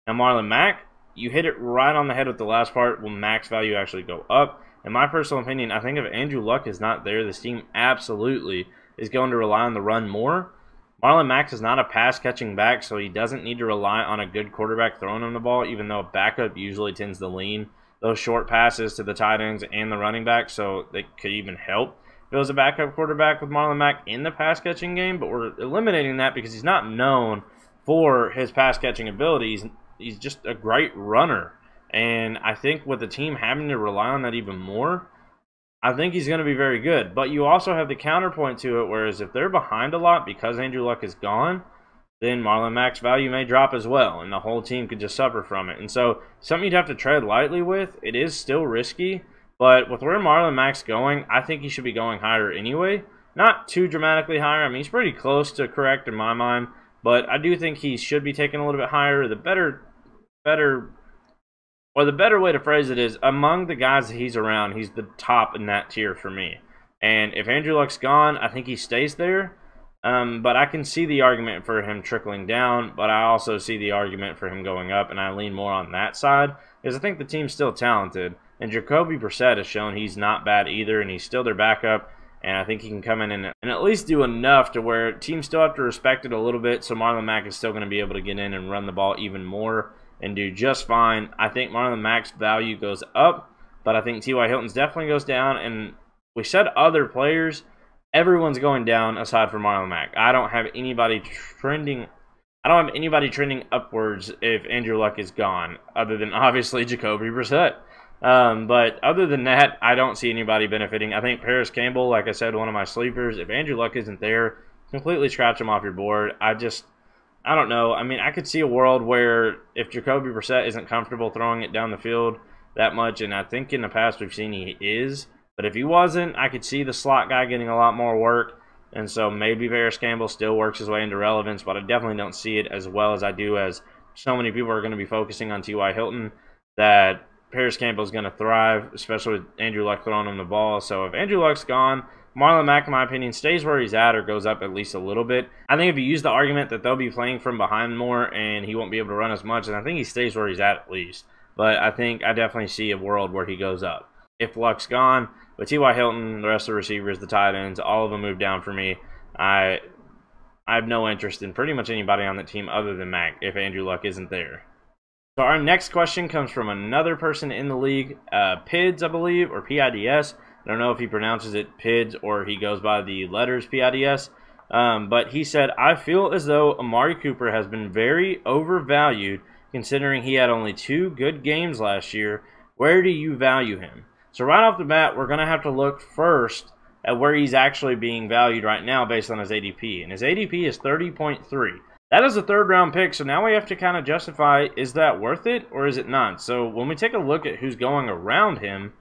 Now, Marlon Mack, you hit it right on the head with the last part. Will Mack's value actually go up? In my personal opinion, I think if Andrew Luck is not there, this team absolutely is going to rely on the run more. Marlon Mack is not a pass-catching back, so he doesn't need to rely on a good quarterback throwing him the ball, even though a backup usually tends to lean those short passes to the tight ends and the running back, so they could even help if it was a backup quarterback with Marlon Mack in the pass-catching game, but we're eliminating that because he's not known for his pass-catching abilities. He's just a great runner, and I think with the team having to rely on that even more, I think he's going to be very good. But you also have the counterpoint to it, whereas if they're behind a lot because Andrew Luck is gone, then Marlon Mack's value may drop as well, and the whole team could just suffer from it. And so, something you'd have to tread lightly with. It is still risky, but with where Marlon Mack's going, I think he should be going higher anyway. Not too dramatically higher. I mean, he's pretty close to correct in my mind, but I do think he should be taken a little bit higher. The better way to phrase it is, among the guys that he's around, he's the top in that tier for me. And if Andrew Luck's gone, I think he stays there. But I can see the argument for him trickling down, but I also see the argument for him going up, and I lean more on that side, because I think the team's still talented, and Jacoby Brissett has shown he's not bad either, and he's still their backup, and I think he can come in and at least do enough to where teams still have to respect it a little bit, so Marlon Mack is still going to be able to get in and run the ball even more and do just fine. I think Marlon Mack's value goes up, but I think T.Y. Hilton's definitely goes down, and we said other players. Everyone's going down aside from Marlon Mack. I don't have anybody trending upwards if Andrew Luck is gone, other than obviously Jacoby Brissett. But other than that, I don't see anybody benefiting. I think Parris Campbell, like I said, one of my sleepers. If Andrew Luck isn't there, completely scratch him off your board. I don't know. I mean, I could see a world where if Jacoby Brissett isn't comfortable throwing it down the field that much, and I think in the past we've seen he is. But if he wasn't, I could see the slot guy getting a lot more work. And so maybe Parris Campbell still works his way into relevance, but I definitely don't see it as well as I do, as so many people are going to be focusing on T.Y. Hilton, that Parris Campbell is going to thrive, especially with Andrew Luck throwing him the ball. So if Andrew Luck's gone, Marlon Mack, in my opinion, stays where he's at or goes up at least a little bit. I think if you use the argument that they'll be playing from behind more and he won't be able to run as much, then I think he stays where he's at least. But I definitely see a world where he goes up. If Luck's gone, but T.Y. Hilton, the rest of the receivers, the tight ends, all of them move down for me. I have no interest in pretty much anybody on the team other than Mack if Andrew Luck isn't there. So our next question comes from another person in the league, Pidz, I believe, or P-I-D-S. I don't know if he pronounces it Pidz or he goes by the letters P-I-D-S. But he said, I feel as though Amari Cooper has been very overvalued considering he had only 2 good games last year. Where do you value him? So right off the bat, we're going to have to look first at where he's actually being valued right now based on his ADP. And his ADP is 30.3. That is a third-round pick, so now we have to kind of justify, is that worth it or is it not? So when we take a look at who's going around him,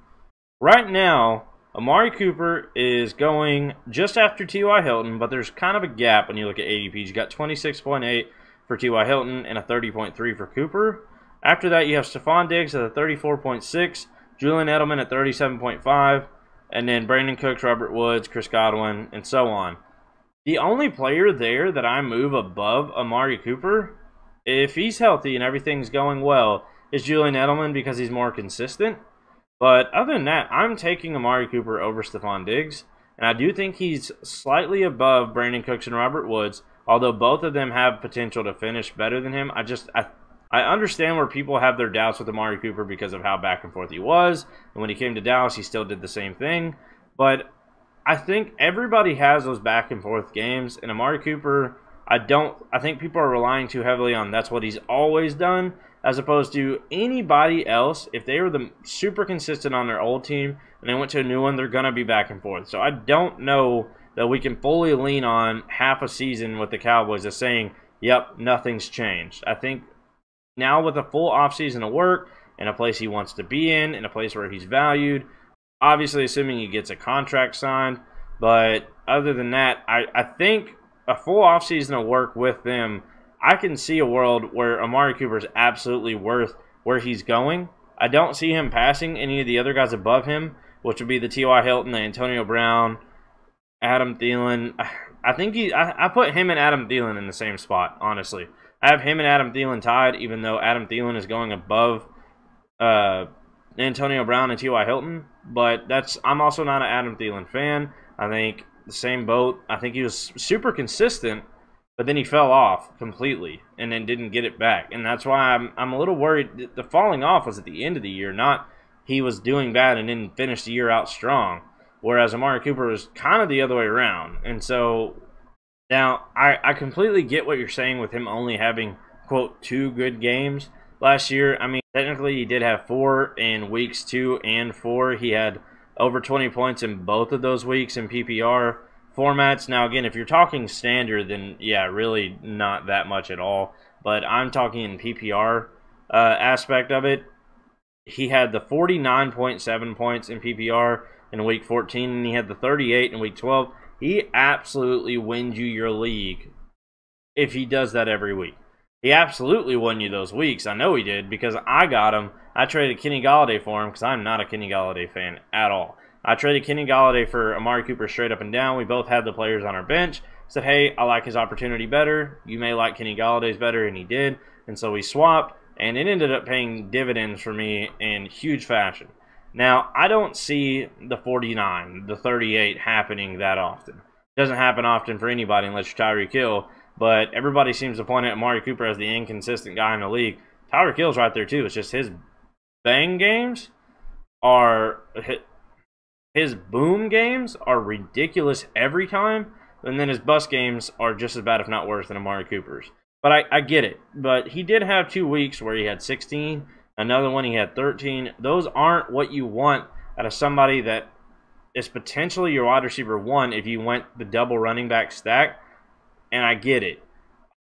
right now, Amari Cooper is going just after T.Y. Hilton, but there's kind of a gap when you look at ADPs. You got 26.8 for T.Y. Hilton and a 30.3 for Cooper. After that, you have Stephon Diggs at a 34.6, Julian Edelman at 37.5, and then Brandon Cooks, Robert Woods, Chris Godwin, and so on. The only player there that I move above Amari Cooper, if he's healthy and everything's going well, is Julian Edelman because he's more consistent. But other than that, I'm taking Amari Cooper over Stephon Diggs, and I do think he's slightly above Brandon Cooks and Robert Woods, although both of them have potential to finish better than him. I understand where people have their doubts with Amari Cooper because of how back and forth he was. And when he came to Dallas, he still did the same thing. But I think everybody has those back and forth games. And Amari Cooper, I think people are relying too heavily on that's what he's always done, as opposed to anybody else. If they were the super consistent on their old team and they went to a new one, they're going to be back and forth. So I don't know that we can fully lean on half a season with the Cowboys as saying, yep, nothing's changed. I think now with a full offseason of work and a place he wants to be in a place where he's valued, obviously assuming he gets a contract signed, but other than that, I think a full offseason of work with them, I can see a world where Amari Cooper is absolutely worth where he's going. I don't see him passing any of the other guys above him, which would be the T.Y. Hilton, the Antonio Brown, Adam Thielen. I put him and Adam Thielen in the same spot, honestly. I have him and Adam Thielen tied, even though Adam Thielen is going above Antonio Brown and T.Y. Hilton. But I'm also not an Adam Thielen fan. I think the same boat. I think he was super consistent, but then he fell off completely and then didn't get it back. And that's why I'm a little worried. The falling off was at the end of the year, not he was doing bad and didn't finish the year out strong. Whereas Amari Cooper was kind of the other way around. And so now, I completely get what you're saying with him only having, quote, 2 good games last year. I mean, technically he did have 4 in weeks 2 and 4. He had over 20 points in both of those weeks in PPR. formats. Now, again, if you're talking standard, then yeah, really not that much at all. But I'm talking in PPR aspect of it. He had the 49.7 points in PPR in Week 14, and he had the 38 in Week 12. He absolutely wins you your league if he does that every week. He absolutely won you those weeks. I know he did because I got him. I traded Kenny Golladay for him because I'm not a Kenny Golladay fan at all. I traded Kenny Golladay for Amari Cooper straight up and down. We both had the players on our bench. Said, hey, I like his opportunity better. You may like Kenny Galladay's better, and he did. And so we swapped, and it ended up paying dividends for me in huge fashion. Now, I don't see the 49, the 38 happening that often. It doesn't happen often for anybody unless you're Tyreek Hill, but everybody seems to point at Amari Cooper as the inconsistent guy in the league. Tyreek Hill's right there too. It's just his bang games are... His boom games are ridiculous every time, and then his bust games are just as bad, if not worse, than Amari Cooper's. But I get it. But he did have 2 weeks where he had 16. Another one he had 13. Those aren't what you want out of somebody that is potentially your wide receiver 1 if you went the double running back stack. And I get it.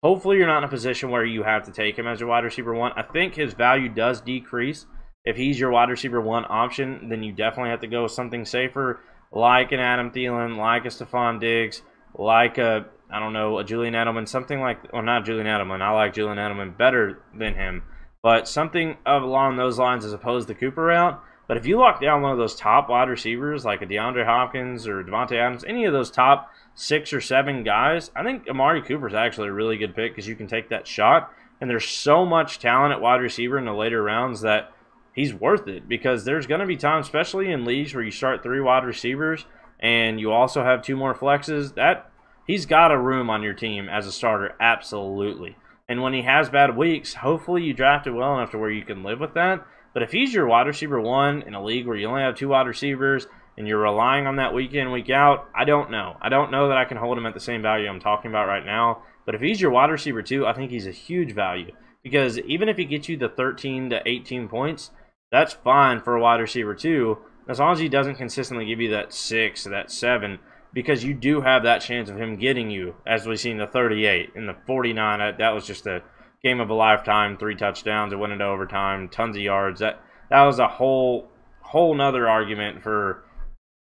Hopefully you're not in a position where you have to take him as your wide receiver 1. I think his value does decrease. If he's your wide receiver 1 option, then you definitely have to go with something safer, like an Adam Thielen, like a Stephon Diggs, like a, I don't know, a Julian Edelman, something like, well, not Julian Edelman. I like Julian Edelman better than him, but something along those lines as opposed to Cooper route. But if you lock down one of those top wide receivers, like a DeAndre Hopkins or Devontae Adams, any of those top 6 or 7 guys, I think Amari Cooper is actually a really good pick because you can take that shot. And there's so much talent at wide receiver in the later rounds that he's worth it, because there's going to be times, especially in leagues where you start 3 wide receivers and you also have 2 more flexes, that he's got a room on your team as a starter, absolutely. And when he has bad weeks, hopefully you draft it well enough to where you can live with that. But if he's your wide receiver 1 in a league where you only have 2 wide receivers and you're relying on that week in, week out, I don't know. I don't know that I can hold him at the same value I'm talking about right now. But if he's your wide receiver 2, I think he's a huge value. Because even if he gets you the 13 to 18 points, that's fine for a wide receiver 2, as long as he doesn't consistently give you that 6 or that 7, because you do have that chance of him getting you, as we've seen the 38 and the 49. That was just a game of a lifetime, 3 touchdowns, it went into overtime, tons of yards. That was a whole nother argument for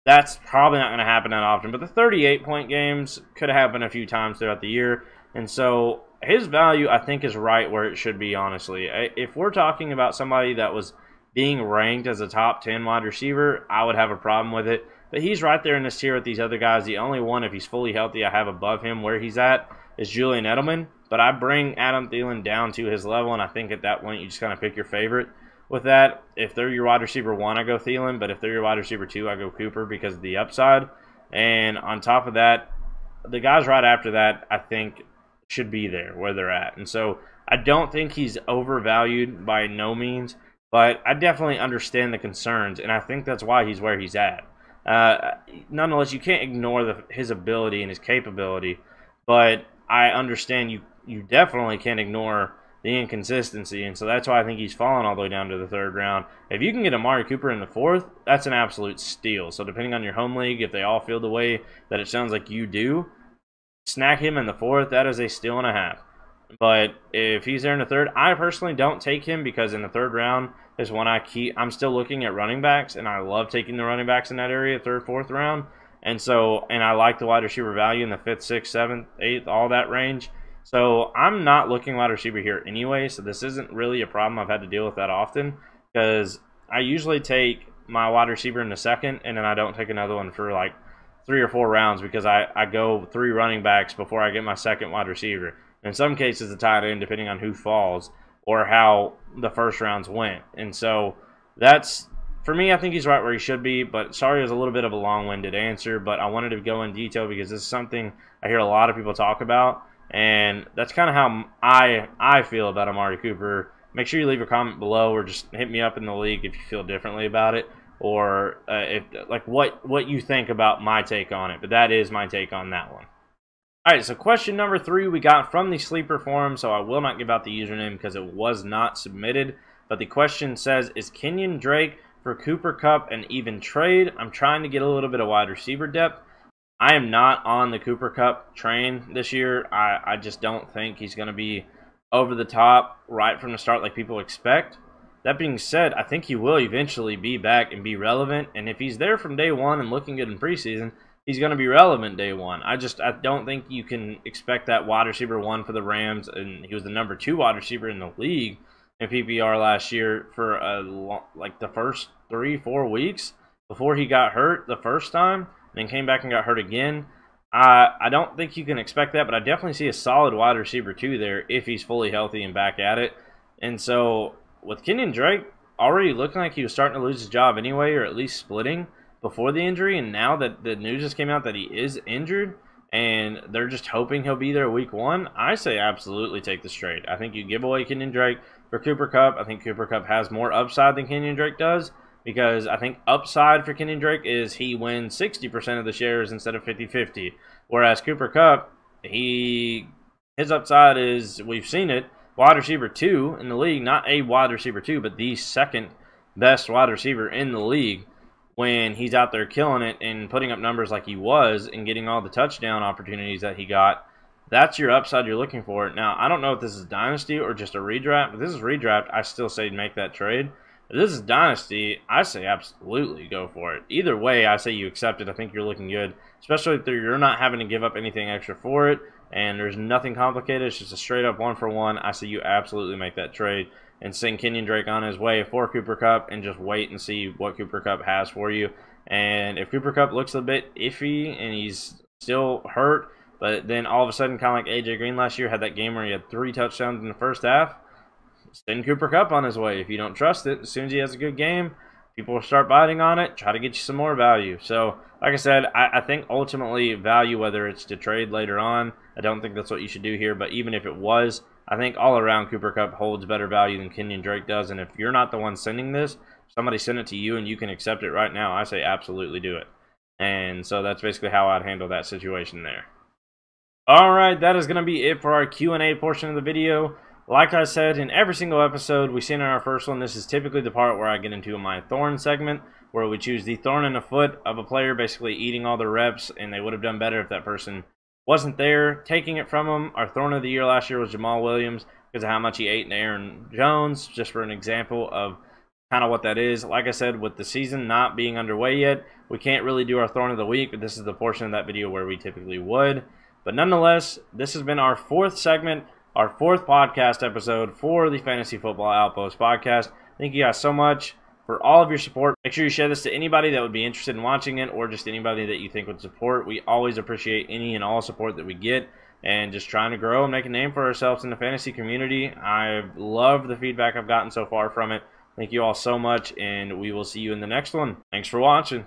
that's probably not going to happen that often. But the 38-point games could happen a few times throughout the year, and so his value, I think, is right where it should be, honestly. If we're talking about somebody that was being ranked as a top 10 wide receiver, I would have a problem with it. But he's right there in this tier with these other guys. The only one, if he's fully healthy, I have above him where he's at is Julian Edelman. But I bring Adam Thielen down to his level, and I think at that point you just kind of pick your favorite with that. If they're your wide receiver 1, I go Thielen. But if they're your wide receiver 2, I go Cooper because of the upside. And on top of that, the guys right after that, I think, should be there where they're at. And so I don't think he's overvalued by no means. But I definitely understand the concerns, and I think that's why he's where he's at. Nonetheless, you can't ignore his ability and his capability, but I understand you definitely can't ignore the inconsistency, and so that's why I think he's fallen all the way down to the 3rd round. If you can get Amari Cooper in the 4th, that's an absolute steal. So depending on your home league, if they all feel the way that it sounds like you do, snack him in the 4th, that is a steal and a half. But if he's there in the 3rd, I personally don't take him because in the 3rd round is when I'm still looking at running backs, and I love taking the running backs in that area, 3rd, 4th round. And I like the wide receiver value in the 5th, 6th, 7th, 8th, all that range. So I'm not looking wide receiver here anyway, so this isn't really a problem I've had to deal with that often, because I usually take my wide receiver in the 2nd, and then I don't take another one for like 3 or 4 rounds because I go 3 running backs before I get my 2nd wide receiver. In some cases, a tight end, depending on who falls or how the first rounds went. And so that's, for me, I think he's right where he should be. But sorry, it was a little bit of a long-winded answer, but I wanted to go in detail because this is something I hear a lot of people talk about. And that's kind of how I feel about Amari Cooper. Make sure you leave a comment below or just hit me up in the league if you feel differently about it, or what you think about my take on it. But that is my take on that one. All right, so question number 3 we got from the Sleeper Forum, so I will not give out the username because it was not submitted. But the question says, is Kenyan Drake for Cooper Kupp an even trade? I'm trying to get a little bit of wide receiver depth. I am not on the Cooper Kupp train this year. I just don't think he's going to be over the top right from the start like people expect. That being said, I think he will eventually be back and be relevant. And if he's there from day one and looking good in preseason, he's going to be relevant day one. I don't think you can expect that wide receiver one for the Rams, and he was the number 2 wide receiver in the league in PPR last year for like the first 3-4 weeks before he got hurt the first time, and then came back and got hurt again. I don't think you can expect that, but I definitely see a solid wide receiver 2 there if he's fully healthy and back at it. And so with Kenyan Drake already looking like he was starting to lose his job anyway, or at least splitting before the injury, and now that the news just came out that he is injured and they're just hoping he'll be there week 1, I say absolutely take this trade. I think you give away Kenyan Drake for Cooper Kupp. I think Cooper Kupp has more upside than Kenyan Drake does, because I think upside for Kenyan Drake is he wins 60% of the shares instead of 50-50, whereas Cooper Kupp, his upside is, we've seen it, wide receiver 2 in the league, not a wide receiver 2, but the second best wide receiver in the league when he's out there killing it and putting up numbers like he was and getting all the touchdown opportunities that he got. That's your upside you're looking for. Now, I don't know if this is Dynasty or just a redraft. If this is redraft, I still say make that trade. If this is Dynasty, I say absolutely go for it. Either way, I say you accept it. I think you're looking good, especially if you're not having to give up anything extra for it, and there's nothing complicated. It's just a straight-up 1-for-1. I say you absolutely make that trade and send Kenyan Drake on his way for Cooper Kupp and just wait and see what Cooper Kupp has for you. And if Cooper Kupp looks a bit iffy and he's still hurt, but then all of a sudden, kind of like AJ Green last year, had that game where he had 3 touchdowns in the first half, send Cooper Kupp on his way. If you don't trust it, as soon as he has a good game, people will start biting on it, try to get you some more value. So, like I said, I think ultimately value, whether it's to trade later on, I don't think that's what you should do here. But even if it was, I think all around Cooper Kupp holds better value than Kenyan Drake does. And if you're not the one sending this, somebody send it to you and you can accept it right now, I say absolutely do it. And so that's basically how I'd handle that situation there. Alright, that is going to be it for our Q&A portion of the video. Like I said, in every single episode we've seen in our first one, this is typically the part where I get into my thorn segment, where we choose the thorn in the foot of a player, basically eating all the reps, and they would have done better if that person wasn't there, taking it from them. Our thorn of the year last year was Jamal Williams, because of how much he ate in Aaron Jones, just for an example of kind of what that is. Like I said, with the season not being underway yet, we can't really do our thorn of the week, but this is the portion of that video where we typically would. But nonetheless, this has been our 4th segment, our 4th podcast episode for the Fantasy Football Outpost podcast. Thank you guys so much for all of your support. Make sure you share this to anybody that would be interested in watching it, or just anybody that you think would support. We always appreciate any and all support that we get, and just trying to grow and make a name for ourselves in the fantasy community. I love the feedback I've gotten so far from it. Thank you all so much, and we will see you in the next one. Thanks for watching.